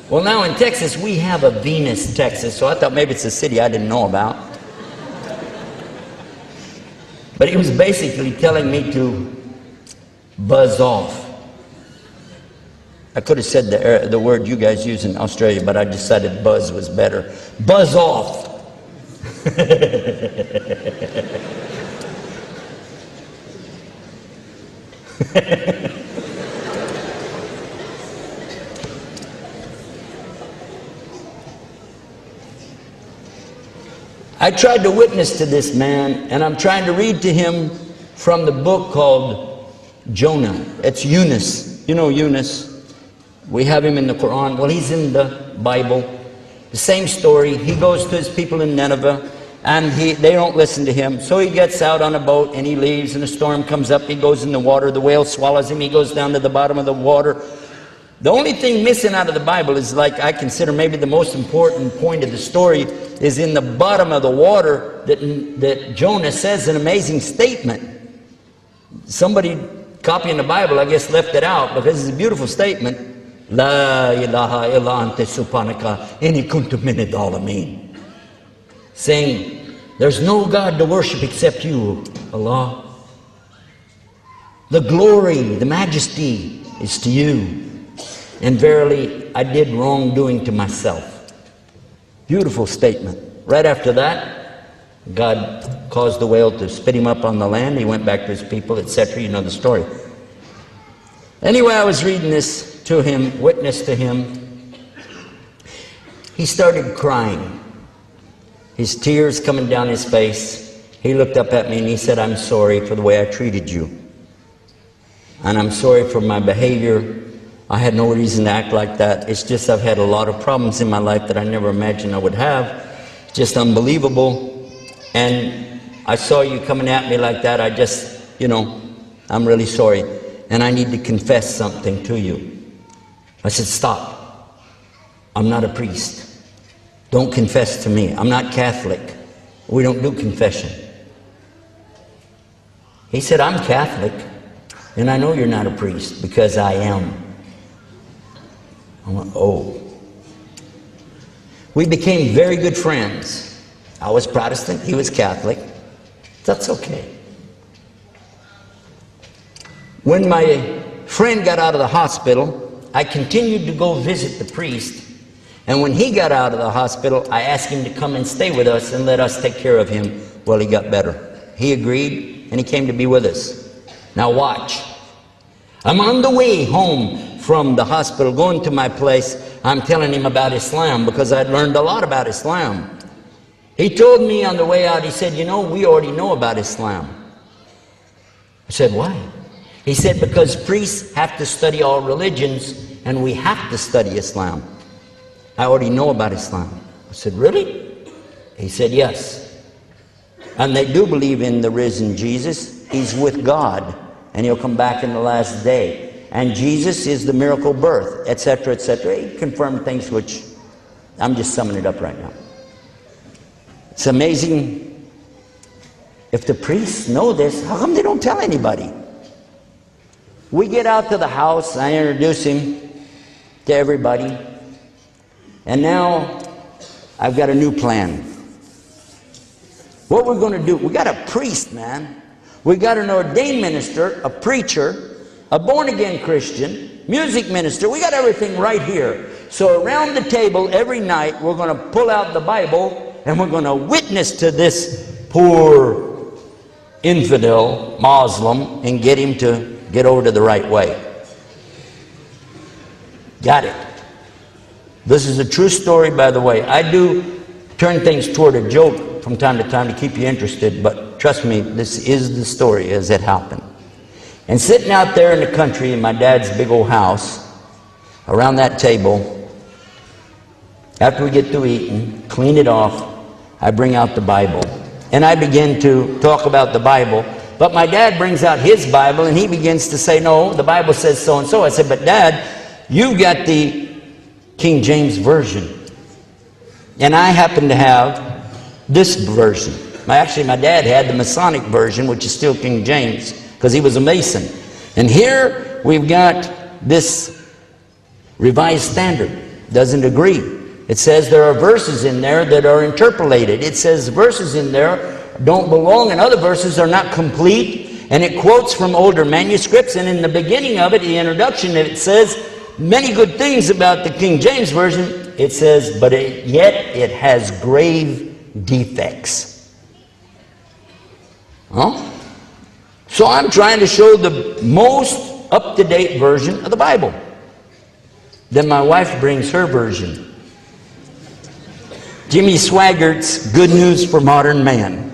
Well, now in Texas, we have a Venus, Texas, so I thought maybe it's a city I didn't know about. But he was basically telling me to buzz off. I could have said the word you guys use in Australia, but I decided buzz was better. Buzz off. I tried to witness to this man, and I'm trying to read to him from the book called Jonah. It's Yunus. You know Yunus. We have him in the Quran. Well, he's in the Bible. The same story. He goes to his people in Nineveh, and they don't listen to him. So he gets out on a boat, and he leaves, and a storm comes up. He goes in the water. The whale swallows him. He goes down to the bottom of the water. The only thing missing out of the Bible is, like, I consider maybe the most important point of the story is in the bottom of the water that Jonah says an amazing statement. Somebody copying the Bible, I guess, left it out because it's a beautiful statement. La ilaha illa anta subhanaka inni kuntu minadh dhalimin. Saying, there's no God to worship except you, Allah. The glory, the majesty is to you. And verily, I did wrongdoing to myself. Beautiful statement. Right after that, God caused the whale to spit him up on the land. He went back to his people, etc. You know the story. Anyway, I was reading this to him, witnessed to him. He started crying. His tears coming down his face. He looked up at me and he said, I'm sorry for the way I treated you. And I'm sorry for my behavior. I had no reason to act like that. It's just I've had a lot of problems in my life that I never imagined I would have. Just unbelievable. And I saw you coming at me like that. I just, you know, I'm really sorry. And I need to confess something to you. I said, stop. I'm not a priest. Don't confess to me. I'm not Catholic. We don't do confession. He said, I'm Catholic. And I know you're not a priest because I am. I went, oh. We became very good friends. I was Protestant, he was Catholic. That's okay. When my friend got out of the hospital, I continued to go visit the priest. And when he got out of the hospital, I asked him to come and stay with us and let us take care of him while he got better. He agreed, and he came to be with us. Now watch. I'm on the way home from the hospital, going to my place. I'm telling him about Islam because I'd learned a lot about Islam. He told me on the way out, he said, you know, we already know about Islam. I said, why? He said, because priests have to study all religions, and we have to study Islam. I already know about Islam. I said, really? He said, yes. And they do believe in the risen Jesus. He's with God, and he'll come back in the last day. And Jesus is the miracle birth, etc., etc. He confirmed things which I'm just summing it up right now. It's amazing. If the priests know this, how come they don't tell anybody? We get out to the house, I introduce him to everybody, and now I've got a new plan. What we're going to do, we got a priest, man. We got an ordained minister, a preacher, a born-again Christian, music minister. We got everything right here. So around the table every night, we're going to pull out the Bible and we're going to witness to this poor infidel Muslim and get him to get over to the right way. Got it. This is a true story, by the way. I do turn things toward a joke from time to time to keep you interested, but trust me, this is the story as it happened. And sitting out there in the country in my dad's big old house, around that table, after we get through eating, clean it off, I bring out the Bible. And I begin to talk about the Bible. But my dad brings out his Bible and he begins to say, no, the Bible says so and so. I said, but Dad, you've got the King James Version. And I happen to have this version. Actually, my dad had the Masonic version, which is still King James, because he was a Mason. And here we've got this Revised Standard. Doesn't agree. It says there are verses in there that are interpolated. It says verses in there don't belong, and other verses are not complete. And it quotes from older manuscripts. And in the beginning of it, the introduction, it says many good things about the King James Version. It says, but yet it has grave defects. Huh? So I'm trying to show the most up-to-date version of the Bible. Then my wife brings her version. Jimmy Swaggart's Good News for Modern Man.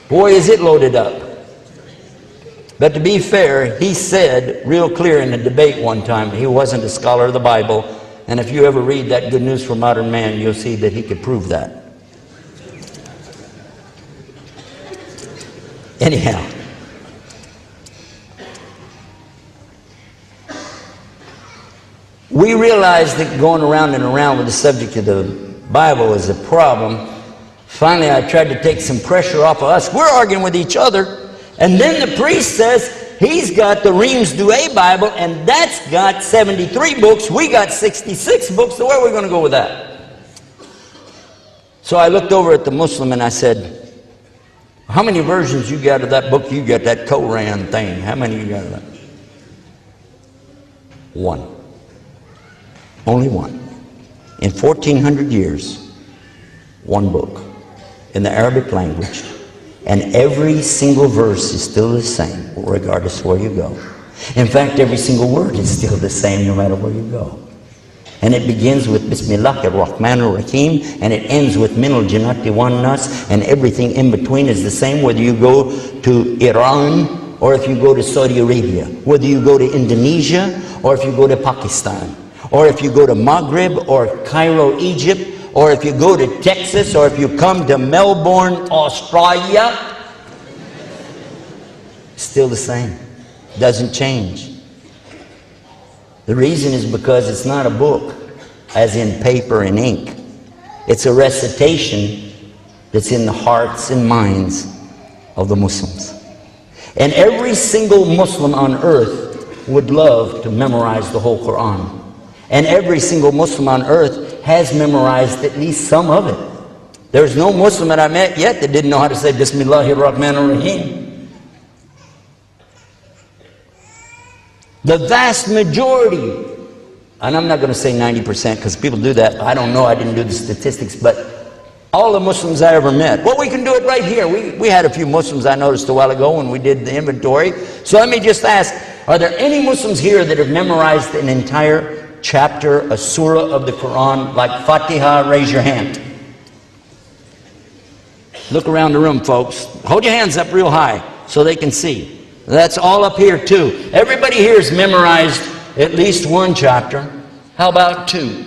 Boy, is it loaded up. But to be fair, he said real clear in a debate one time he wasn't a scholar of the Bible. And if you ever read that Good News for Modern Man, you'll see that he could prove that. Anyhow. We realized that going around and around with the subject of the Bible is a problem. Finally, I tried to take some pressure off of us. We're arguing with each other. And then the priest says he's got the Reims Douay Bible, and that's got 73 books. We got 66 books. So where are we going to go with that? So I looked over at the Muslim and I said, how many versions you got of that book you got, that Koran thing? How many you got of that? One. Only one. In 1400 years, one book in the Arabic language. And every single verse is still the same, regardless of where you go. In fact, every single word is still the same, no matter where you go. And it begins with Bismillah ar-Rahman ar-Rahim, and it ends with Min al-Jannati wan-Nas, and everything in between is the same, whether you go to Iran or if you go to Saudi Arabia, whether you go to Indonesia or if you go to Pakistan, or if you go to Maghreb or Cairo, Egypt, or if you go to Texas, or if you come to Melbourne, Australia, still the same. Doesn't change. The reason is because it's not a book, as in paper and ink. It's a recitation that's in the hearts and minds of the Muslims. And every single Muslim on earth would love to memorize the whole Quran. And every single Muslim on earth has memorized at least some of it. There's no Muslim that I met yet that didn't know how to say Bismillah ar-Rahman ar-Rahim. The vast majority, and I'm not going to say 90% because people do that. I don't know, I didn't do the statistics, but All the Muslims I ever met. Well, we can do it right here. We had a few Muslims I noticed a while ago when we did the inventory. So let me just ask, are there any Muslims here that have memorized an entire chapter, a surah of the Quran, like Fatiha? Raise your hand. Look around the room, folks. Hold your hands up real high so they can see. That's all up here too. Everybody here has memorized at least one chapter. How about 2,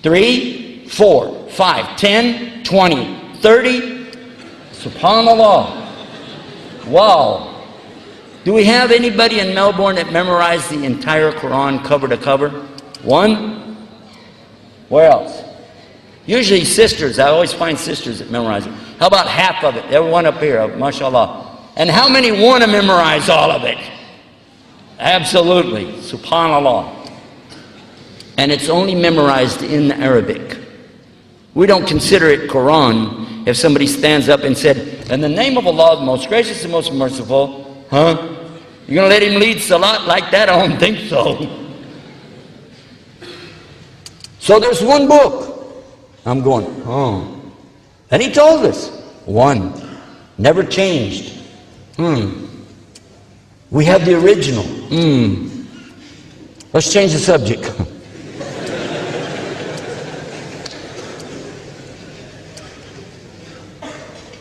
3, 4, 5, 10, 20, 30? SubhanAllah. Wow. Do we have anybody in Melbourne that memorized the entire Quran cover to cover? 1? Where else? Usually sisters. I always find sisters that memorize it. How about half of it? Everyone up here, mashallah. And how many want to memorize all of it? Absolutely. SubhanAllah. And it's only memorized in Arabic. We don't consider it Quran if somebody stands up and said, in the name of Allah, the most gracious and most merciful, huh? You're going to let him lead salat like that? I don't think so. So there's one book. I'm going, oh. And he told us, 1. Never changed. We have the original. Let's change the subject.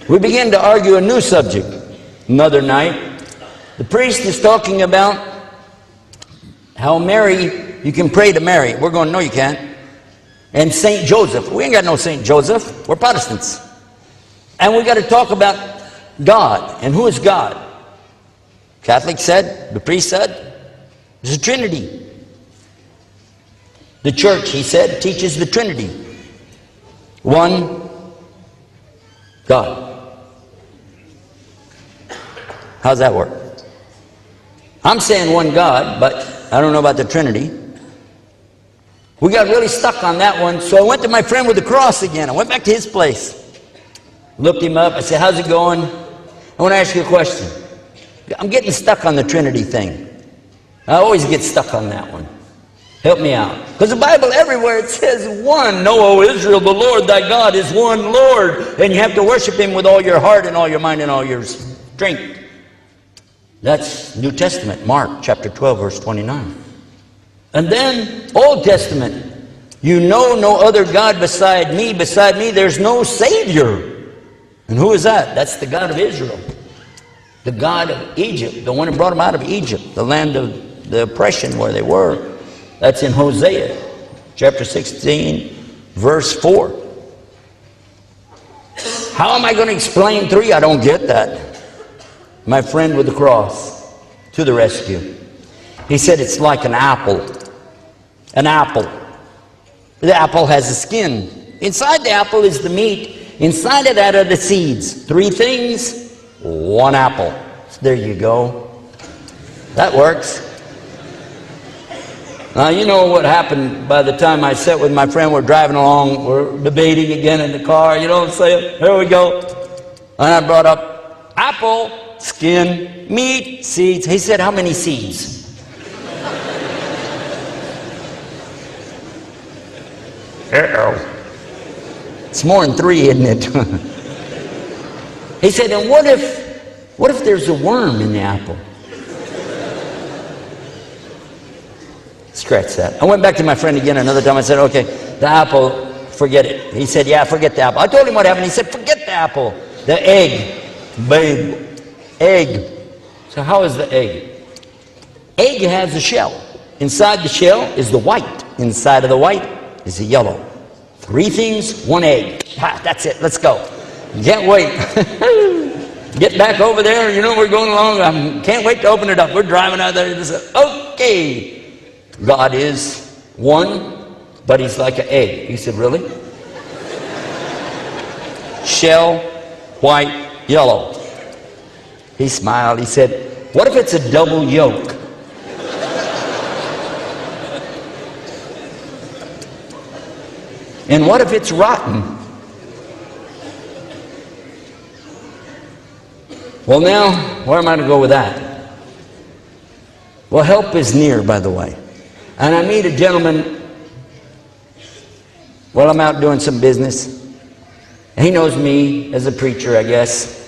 We begin to argue a new subject. Another night, the priest is talking about how Mary, you can pray to Mary. We're going, no you can't. And St. Joseph. We ain't got no St. Joseph. We're Protestants. And we got to talk about God. And who is God? Catholic said, the priest said, it's a Trinity. The church, he said, teaches the Trinity. One God. How's that work? I'm saying one God, but I don't know about the Trinity. We got really stuck on that one, so I went to my friend with the cross again. I went back to his place. Looked him up. I said, how's it going? I want to ask you a question. I'm getting stuck on the Trinity thing. I always get stuck on that one. Help me out. Because the Bible everywhere, it says one. Know, O Israel, the Lord thy God is one Lord. And you have to worship him with all your heart and all your mind and all your strength. That's New Testament, Mark chapter 12, verse 29. And then Old Testament. You know no other God beside me. Beside me, there's no Savior. And who is that? That's the God of Israel. The God of Egypt. The one who brought them out of Egypt. The land of the oppression where they were. That's in Hosea chapter 16, verse 4. How am I going to explain 3? I don't get that. My friend with the cross to the rescue. He said it's like an apple. An apple. The apple has a skin. Inside the apple is the meat. Inside of that are the seeds. 3 things, 1 apple. There you go. That works. Now, you know what happened by the time I sat with my friend, we're driving along, we're debating again in the car, you know what I'm saying? Here we go. And I brought up apple, skin, meat, seeds. He said, how many seeds? It's more than 3, isn't it? He said, and what if there's a worm in the apple? Scratch that. I went back to my friend again another time. I said, okay, the apple, forget it. He said, yeah, forget the apple. I told him what happened. He said, forget the apple. The egg. Babe. Egg. So how is the egg? Egg has a shell. Inside the shell is the white. Inside of the white is the yellow. 3 things, 1 egg. Ah, that's it. Let's go. Can't wait. Get back over there. You know, we're going along. I can't wait to open it up. We're driving out there. Okay. God is one, but he's like an egg. He said, really? Shell, white, yellow. He smiled. He said, what if it's a double yolk? And what if it's rotten? Well, now, where am I to go with that? Well, help is near, by the way. And I meet a gentleman, well, I'm out doing some business, He knows me as a preacher, I guess.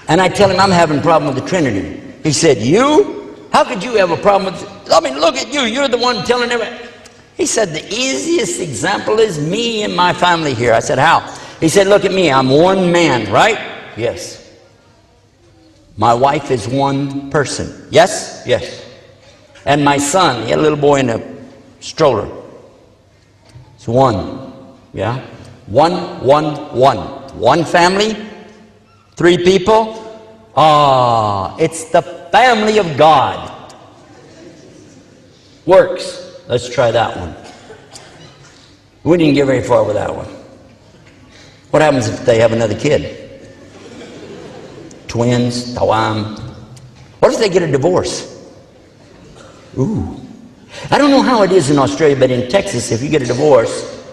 And I tell him I'm having a problem with the Trinity. He said, you? How could you have a problem with it? I mean, look at you. You're the one telling everybody. He said, the easiest example is me and my family here. I said, how? He said, look at me. I'm one man, right? Yes. My wife is one person. Yes? Yes. And my son, he had a little boy in a stroller. It's one. Yeah? One. One family, 3 people. It's the family of God. Works. Let's try that one. We didn't get very far with that one. What happens if they have another kid? Twins, Tawam. What if they get a divorce? Ooh. I don't know how it is in Australia, but in Texas, if you get a divorce,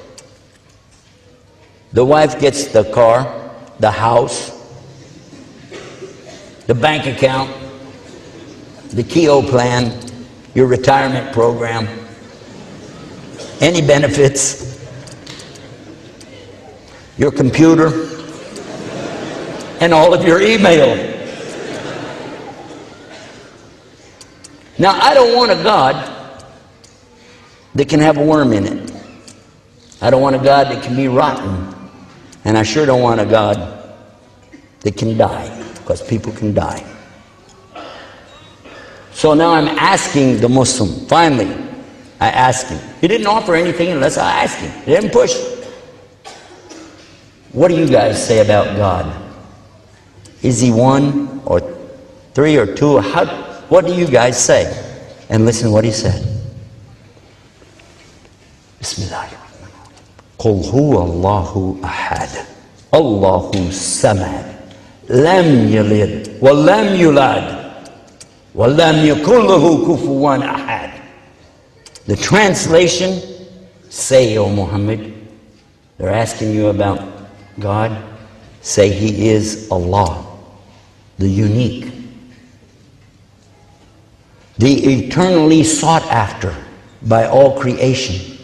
the wife gets the car, the house, the bank account, the Keogh plan, your retirement program, any benefits, your computer, and all of your email. Now, I don't want a God that can have a worm in it. I don't want a God that can be rotten. And I sure don't want a God that can die, because people can die. So now I'm asking the Muslim. Finally, I asked him. He didn't offer anything unless I asked him. He didn't push. What do you guys say about God? Is he 1 or 3 or 2? What do you guys say? And listen to what he said. Bismillah. قل هو الله أحد الله الصمد لم يلد ولم يولد ولم يكن له كفوا أحد. The translation, say, O Muhammad, they're asking you about God, say he is Allah, the unique, the eternally sought after by all creation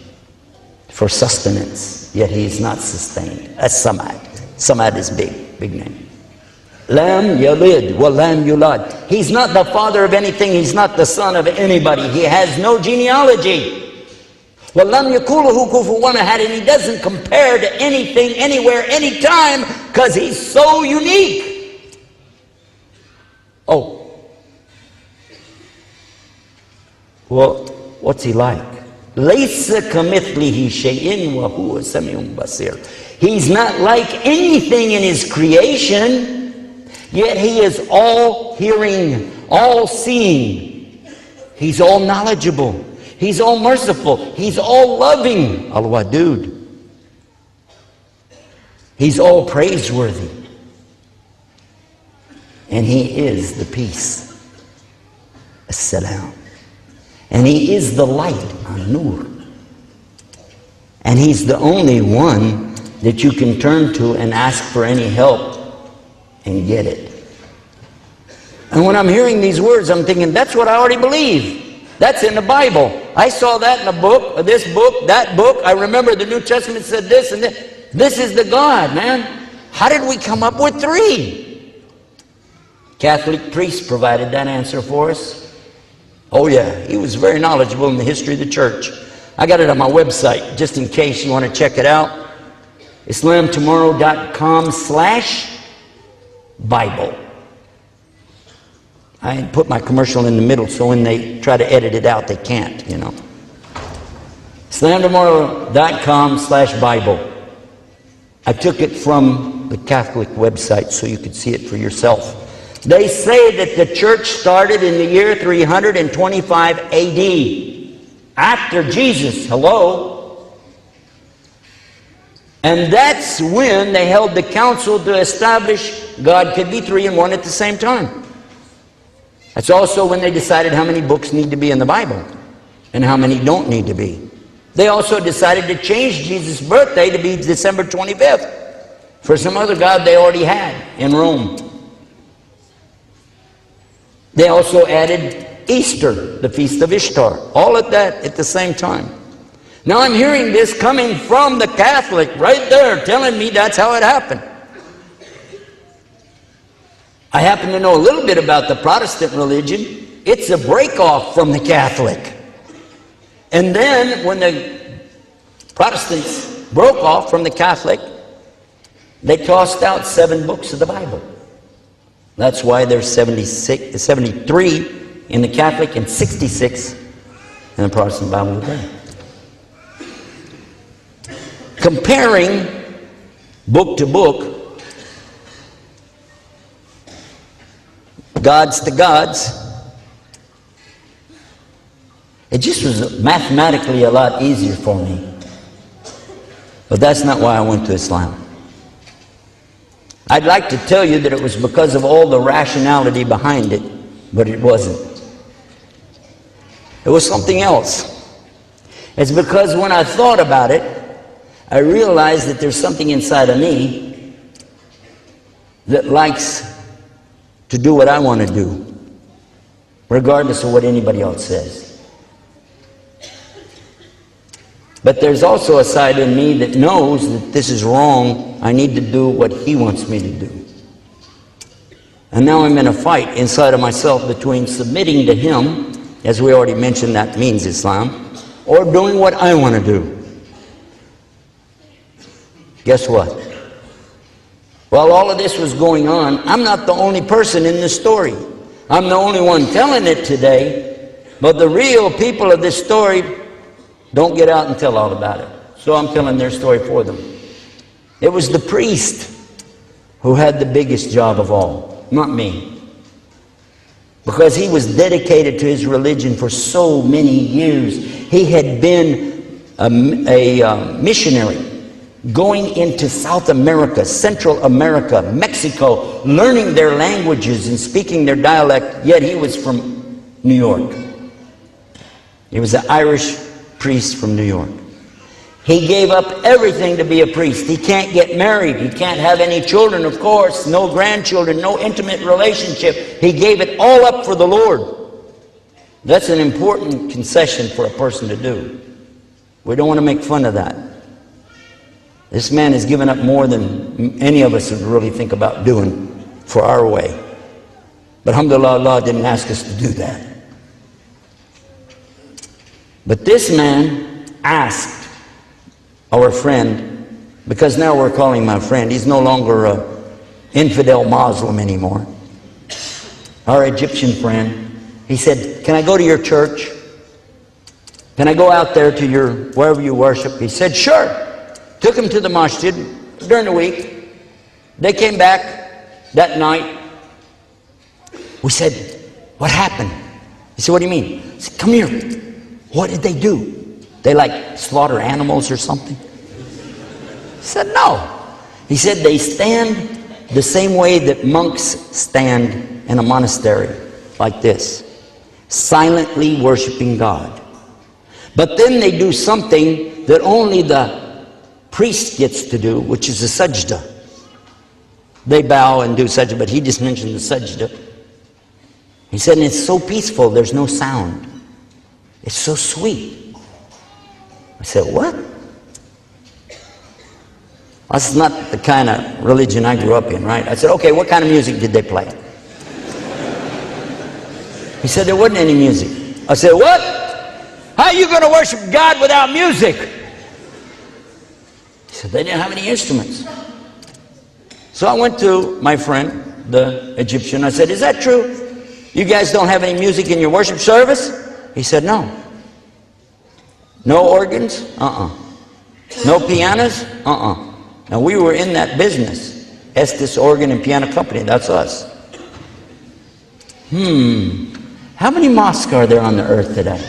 for sustenance, yet he is not sustained. As-Samad. Samad is big name. Lam yalid wa lam yulad. He's not the father of anything. He's not the son of anybody. He has no genealogy. Wa lam yakul lahu kufuwan ahad, and he doesn't compare to anything, anywhere, anytime, because he's so unique. Oh. Well, what's he like? Laysa kamithlihi shay'in wa huwa samiun basir. He's not like anything in his creation, yet he is all hearing, all seeing. He's all knowledgeable. He's all merciful. He's all loving. Al-Wadud. He's all praiseworthy. And he is the peace. As-Salam. And he is the light, An-Nur. And he's the only one that you can turn to and ask for any help and get it. And when I'm hearing these words, I'm thinking, that's what I already believe. That's in the Bible. I saw that in a book, this book, that book. I remember the New Testament said this and this. This is the God, man. How did we come up with 3? Catholic priest provided that answer for us. Oh yeah, he was very knowledgeable in the history of the church. I got it on my website, just in case you want to check it out. IslamTomorrow.com/Bible. I put my commercial in the middle, so when they try to edit it out, they can't, you know. IslamTomorrow.com/Bible. I took it from the Catholic website so you could see it for yourself. They say that the church started in the year 325 AD, after Jesus. Hello? And that's when they held the council to establish God could be 3 and 1 at the same time. That's also when they decided how many books need to be in the Bible and how many don't need to be. They also decided to change Jesus' birthday to be December 25th for some other god they already had in Rome. They also added Easter, the Feast of Ishtar, all of that at the same time. Now I'm hearing this coming from the Catholic right there, telling me that's how it happened. I happen to know a little bit about the Protestant religion. It's a break-off from the Catholic. And then when the Protestants broke off from the Catholic, they tossed out 7 books of the Bible. That's why there's 73 in the Catholic and 66 in the Protestant Bible today. Comparing book to book, gods to gods, it just was mathematically a lot easier for me. But that's not why I went to Islam. I'd like to tell you that it was because of all the rationality behind it, but it wasn't. It was something else. It's because when I thought about it, I realized that there's something inside of me that likes to do what I want to do, regardless of what anybody else says. But there's also a side in me that knows that this is wrong. I need to do what he wants me to do. And now I'm in a fight inside of myself between submitting to him, as we already mentioned that means Islam, or doing what I want to do. Guess what? While all of this was going on, I'm not the only person in this story. I'm the only one telling it today, but the real people of this story don't get out and tell all about it. So I'm telling their story for them. It was the priest who had the biggest job of all, not me. Because he was dedicated to his religion for so many years. He had been a missionary going into South America, Central America, Mexico, learning their languages and speaking their dialect, yet he was from New York. He was an Irish priest from New York. He gave up everything to be a priest. He can't get married. He can't have any children, of course, no grandchildren, no intimate relationship. He gave it all up for the Lord. That's an important concession for a person to do. We don't want to make fun of that. This man has given up more than any of us would really think about doing for our way. But alhamdulillah, Allah didn't ask us to do that. But this man asked our friend, because now we're calling him my friend, he's no longer an infidel Muslim anymore, our Egyptian friend, he said, can I go to your church? Can I go out there to your, wherever you worship? He said, sure. Took him to the masjid during the week. They came back that night. We said, what happened? He said, what do you mean? I said, come here. What did they do? They like slaughter animals or something? He said, no. He said, they stand the same way that monks stand in a monastery, like this, silently worshiping God. But then they do something that only the priest gets to do, which is a sajda. They bow and do sajda, but he just mentioned the sajda. He said, and it's so peaceful, there's no sound. It's so sweet. I said, what? That's not the kind of religion I grew up in, right? I said, okay, what kind of music did they play? He said, there wasn't any music. I said, what? How are you going to worship God without music? He said, they didn't have any instruments. So I went to my friend, the Egyptian. I said, is that true? You guys don't have any music in your worship service? He said, no. No organs? No pianos? Now we were in that business. Estes Organ and Piano Company, that's us. How many mosques are there on the earth today?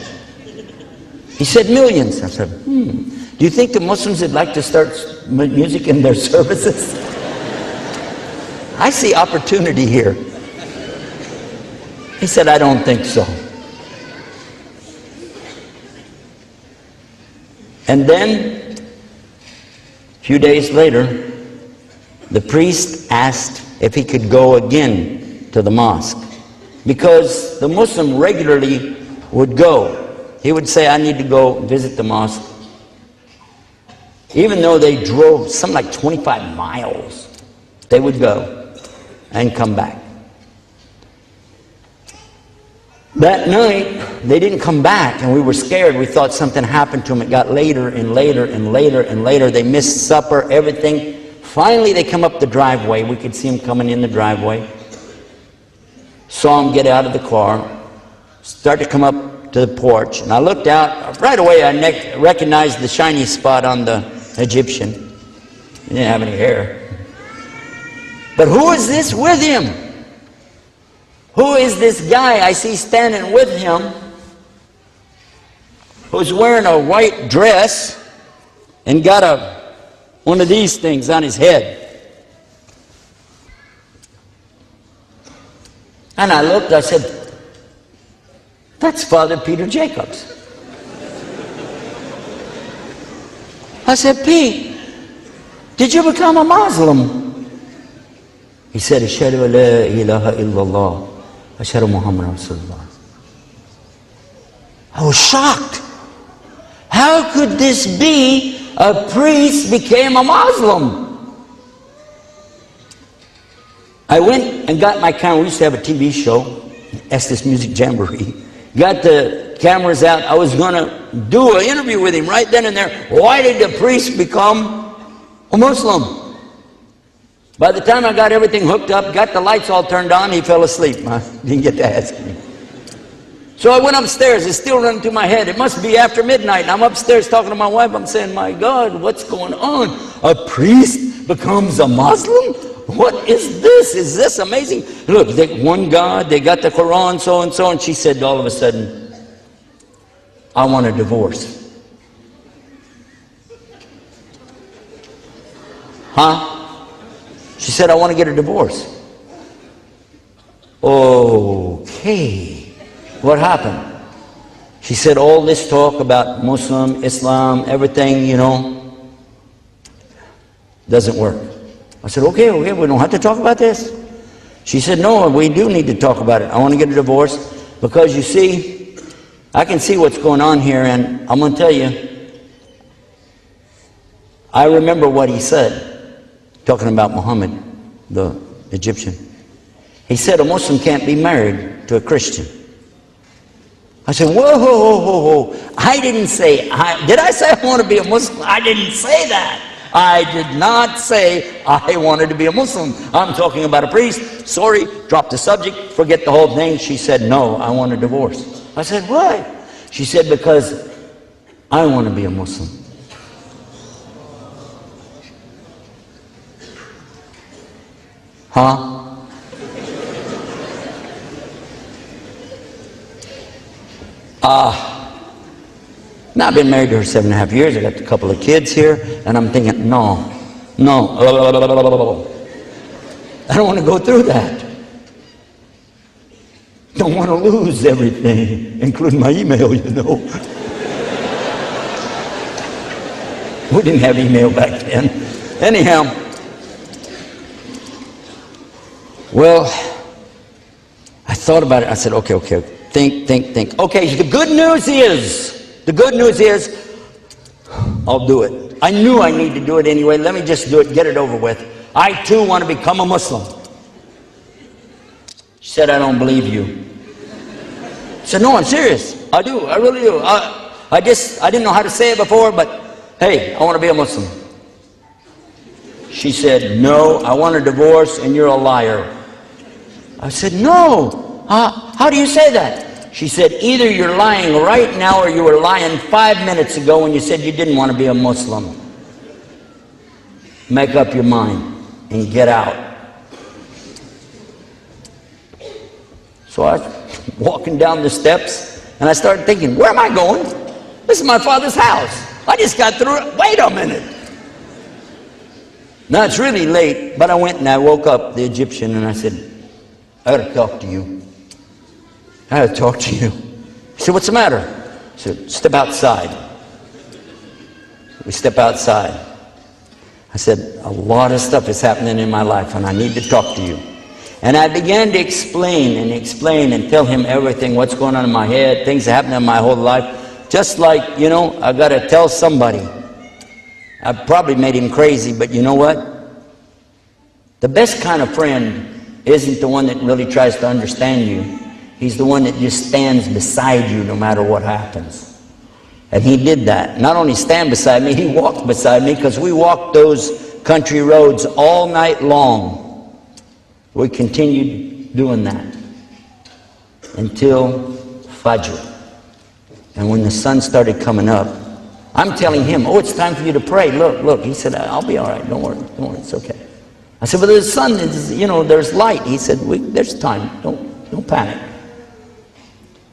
He said millions. I said, do you think the Muslims would like to start music in their services? I see opportunity here. He said, I don't think so. And then, a few days later, the priest asked if he could go again to the mosque, because the Muslim regularly would go. He would say, I need to go visit the mosque. Even though they drove something like 25 miles, they would go and come back. That night, they didn't come back, and we were scared. We thought something happened to them. It got later and later and later and later. They missed supper, everything. Finally, they come up the driveway. We could see them coming in the driveway. Saw them get out of the car, start to come up to the porch. And I looked out. Right away, I recognized the shiny spot on the Egyptian. He didn't have any hair. But who is this with him? Who is this guy I see standing with him who's wearing a white dress and got one of these things on his head? And I looked, I said, that's Father Peter Jacobs. I said, Pete, did you become a Muslim? He said, Ashhadu an la ilaha illallah. Ashhadu Muhammad Rasulullah. I was shocked. How could this be? A priest became a Muslim. I went and got my camera. We used to have a TV show, Estes Music Jamboree. Got the cameras out. I was going to do an interview with him right then and there. Why did the priest become a Muslim? By the time I got everything hooked up, got the lights all turned on, he fell asleep. I didn't get to ask him. So I went upstairs. It's still running through my head. It must be after midnight. And I'm upstairs talking to my wife. I'm saying, my God, what's going on? A priest becomes a Muslim? What is this? Is this amazing? Look, one God, they got the Quran, so and so. And she said all of a sudden, I want a divorce. Huh? She said, I want to get a divorce. Okay. What happened? She said, all this talk about Muslim, Islam, everything, doesn't work. I said, okay, we don't have to talk about this. She said, no, we do need to talk about it. I want to get a divorce because, you see, I can see what's going on here, and I'm going to tell you, I remember what he said. Talking about Muhammad, the Egyptian. He said a Muslim can't be married to a Christian. I said, whoa. I didn't say, did I say I want to be a Muslim? I didn't say that. I did not say I wanted to be a Muslim. I'm talking about a priest. Sorry, drop the subject, forget the whole thing. She said, no, I want a divorce. I said, why? She said, because I want to be a Muslim. Huh? Now I've been married to her 7.5 years. I got a couple of kids here, and I'm thinking, no. I don't want to go through that. Don't want to lose everything, including my email, We didn't have email back then. Anyhow. Well, I thought about it. I said, okay, think. Okay, the good news is, I'll do it. I knew I need to do it anyway. Let me just do it, get it over with. I too want to become a Muslim. She said, I don't believe you. I said, no, I'm serious. I do, I really do. I didn't know how to say it before, but hey, I want to be a Muslim. She said, no, I want a divorce and you're a liar. I said, no. How do you say that? She said, either you're lying right now or you were lying 5 minutes ago when you said you didn't want to be a Muslim. Make up your mind and get out. So I was walking down the steps and I started thinking, where am I going? This is my father's house. I just got through it. Wait a minute. Now it's really late, but I went and I woke up the Egyptian and I said, I got to talk to you. I got to talk to you. He said, what's the matter? I said, step outside. We step outside. I said, a lot of stuff is happening in my life and I need to talk to you. And I began to explain and tell him everything, what's going on in my head, things that happen in my whole life. Just like, I got to tell somebody. I probably made him crazy, but you know what? The best kind of friend isn't the one that really tries to understand you. He's the one that just stands beside you no matter what happens. And he did that. Not only stand beside me, he walked beside me, because we walked those country roads all night long. We continued doing that until Fajr. And when the sun started coming up, I'm telling him, oh, it's time for you to pray. Look. He said, I'll be all right. Don't worry. It's okay. I said, but the sun is, there's light. He said, there's time. Don't panic.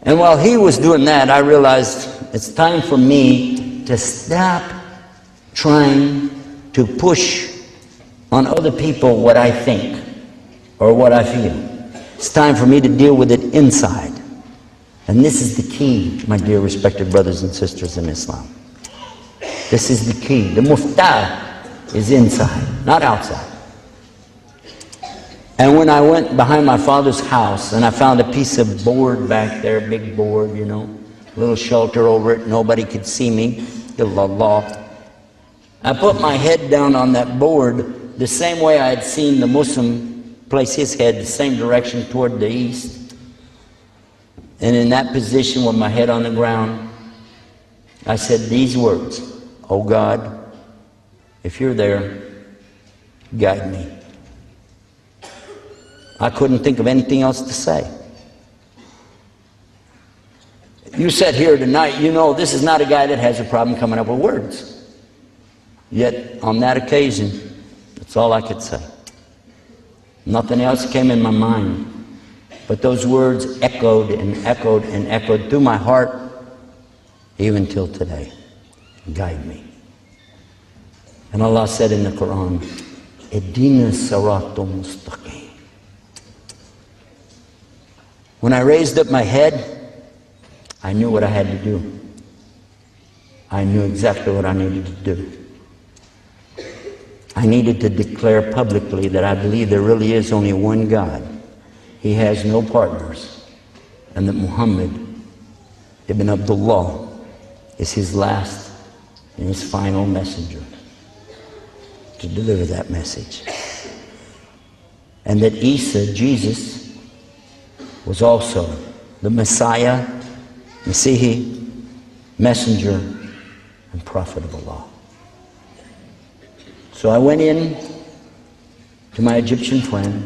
And while he was doing that, I realized it's time for me to stop trying to push on other people what I think or what I feel. It's time for me to deal with it inside. And this is the key, my dear respected brothers and sisters in Islam. This is the key. The muftah is inside, not outside. And when I went behind my father's house and I found a piece of board back there, big board, little shelter over it, nobody could see me, illallah. I put my head down on that board the same way I had seen the Muslim place his head, the same direction toward the east. And in that position with my head on the ground, I said these words, "Oh God, if you're there, guide me." I couldn't think of anything else to say. You sat here tonight, this is not a guy that has a problem coming up with words. Yet, on that occasion, that's all I could say. Nothing else came in my mind. But those words echoed and echoed and echoed through my heart, even till today. Guide me. And Allah said in the Quran, Ihdina siratal mustaqim. When I raised up my head, I knew what I had to do. I knew exactly what I needed to do. I needed to declare publicly that I believe there really is only one God. He has no partners. And that Muhammad ibn Abdullah is his last and his final messenger to deliver that message. And that Isa, Jesus, was also the Messiah, Messihi, messenger, and prophet of Allah. So I went in to my Egyptian friend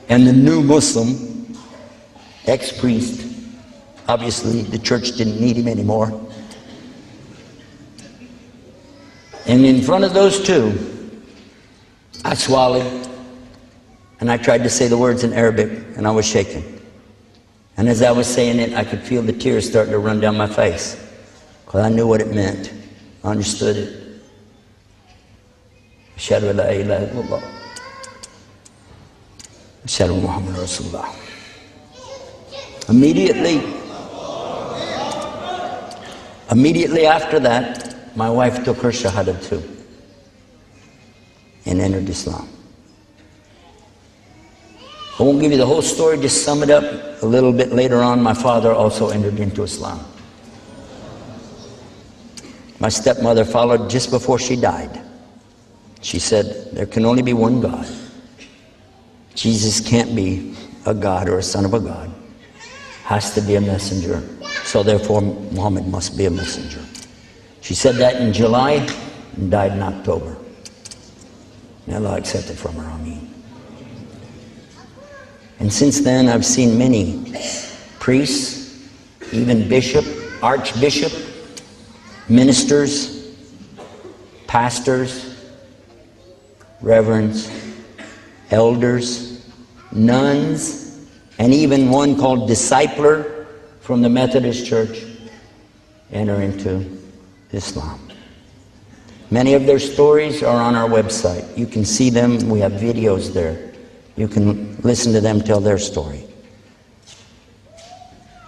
and the new Muslim, ex-priest. Obviously, the church didn't need him anymore. And in front of those two, I swallowed, and I tried to say the words in Arabic, and I was shaking. And as I was saying it, I could feel the tears starting to run down my face, because I knew what it meant. I understood it. Ashhadu an la ilaha illallah. Ashhadu Muhammad Rasulullah. Immediately after that, my wife took her shahada too and entered Islam. I won't give you the whole story, just sum it up. A little bit later on, my father also entered into Islam. My stepmother followed just before she died. She said, there can only be one God. Jesus can't be a God or a son of a God. Has to be a messenger. So therefore, Muhammad must be a messenger. She said that in July and died in October. May Allah accept it from her. Ameen. And since then, I've seen many priests, even bishop, archbishop, ministers, pastors, reverends, elders, nuns, and even one called discipler from the Methodist Church enter into Islam. Many of their stories are on our website. You can see them. We have videos there. You can listen to them tell their story.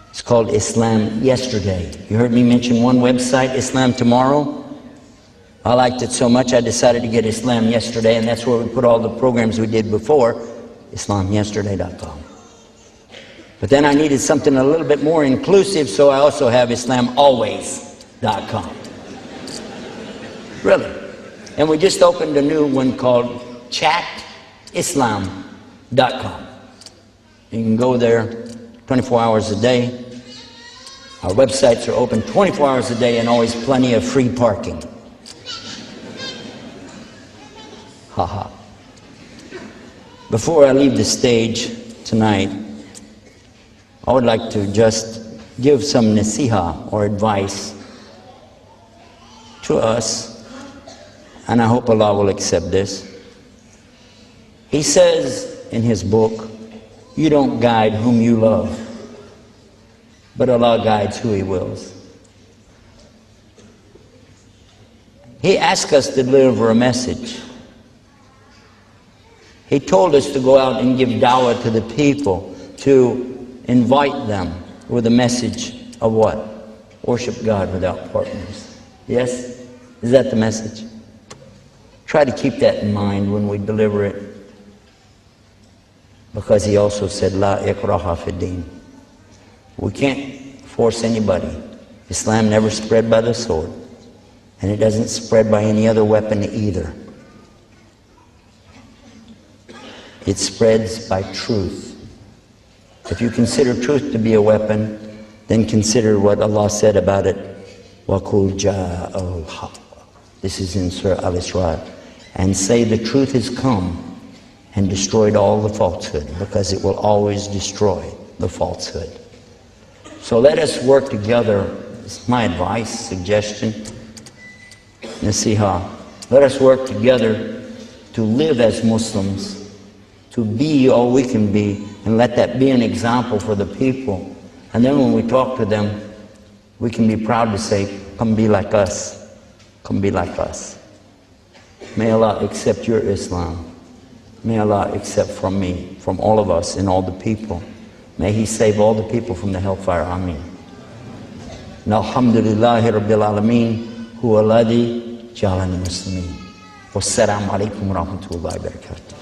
It's called Islam Yesterday. You heard me mention one website, Islam Tomorrow. I liked it so much I decided to get Islam Yesterday, and that's where we put all the programs we did before, IslamYesterday.com. But then I needed something a little bit more inclusive, so I also have IslamAlways.com. Really. And we just opened a new one called chatislam.com. You can go there 24 hours a day. Our websites are open 24 hours a day and always plenty of free parking. Haha. Before I leave the stage tonight, I would like to just give some nasiha or advice to us, and I hope Allah will accept this. He says in his book, you don't guide whom you love, but Allah guides who He wills. He asked us to deliver a message. He told us to go out and give dawah to the people, to invite them with a message of what? Worship God without partners. Yes? Is that the message? Try to keep that in mind when we deliver it. Because He also said, La ikraha fi din. We can't force anybody. Islam never spread by the sword. And it doesn't spread by any other weapon either. It spreads by truth. If you consider truth to be a weapon, then consider what Allah said about it. وَقُلْ جَاءَ الْحَقُّ. This is in Surah Al-Isra. And say the truth has come and destroyed all the falsehood, because it will always destroy the falsehood. So let us work together. It's my advice, suggestion, nasiha. Let us work together to live as Muslims, to be all we can be, and let that be an example for the people. And then when we talk to them, we can be proud to say, come be like us. Come be like us. May Allah accept your Islam. May Allah accept from me, from all of us and all the people. May He save all the people from the hellfire. Ameen. Alhamdulillahi Rabbil Alameen, huwa alladhi ja'alani muslimin. Wassalamu alaikum wa rahmatullahi wa barakatuh.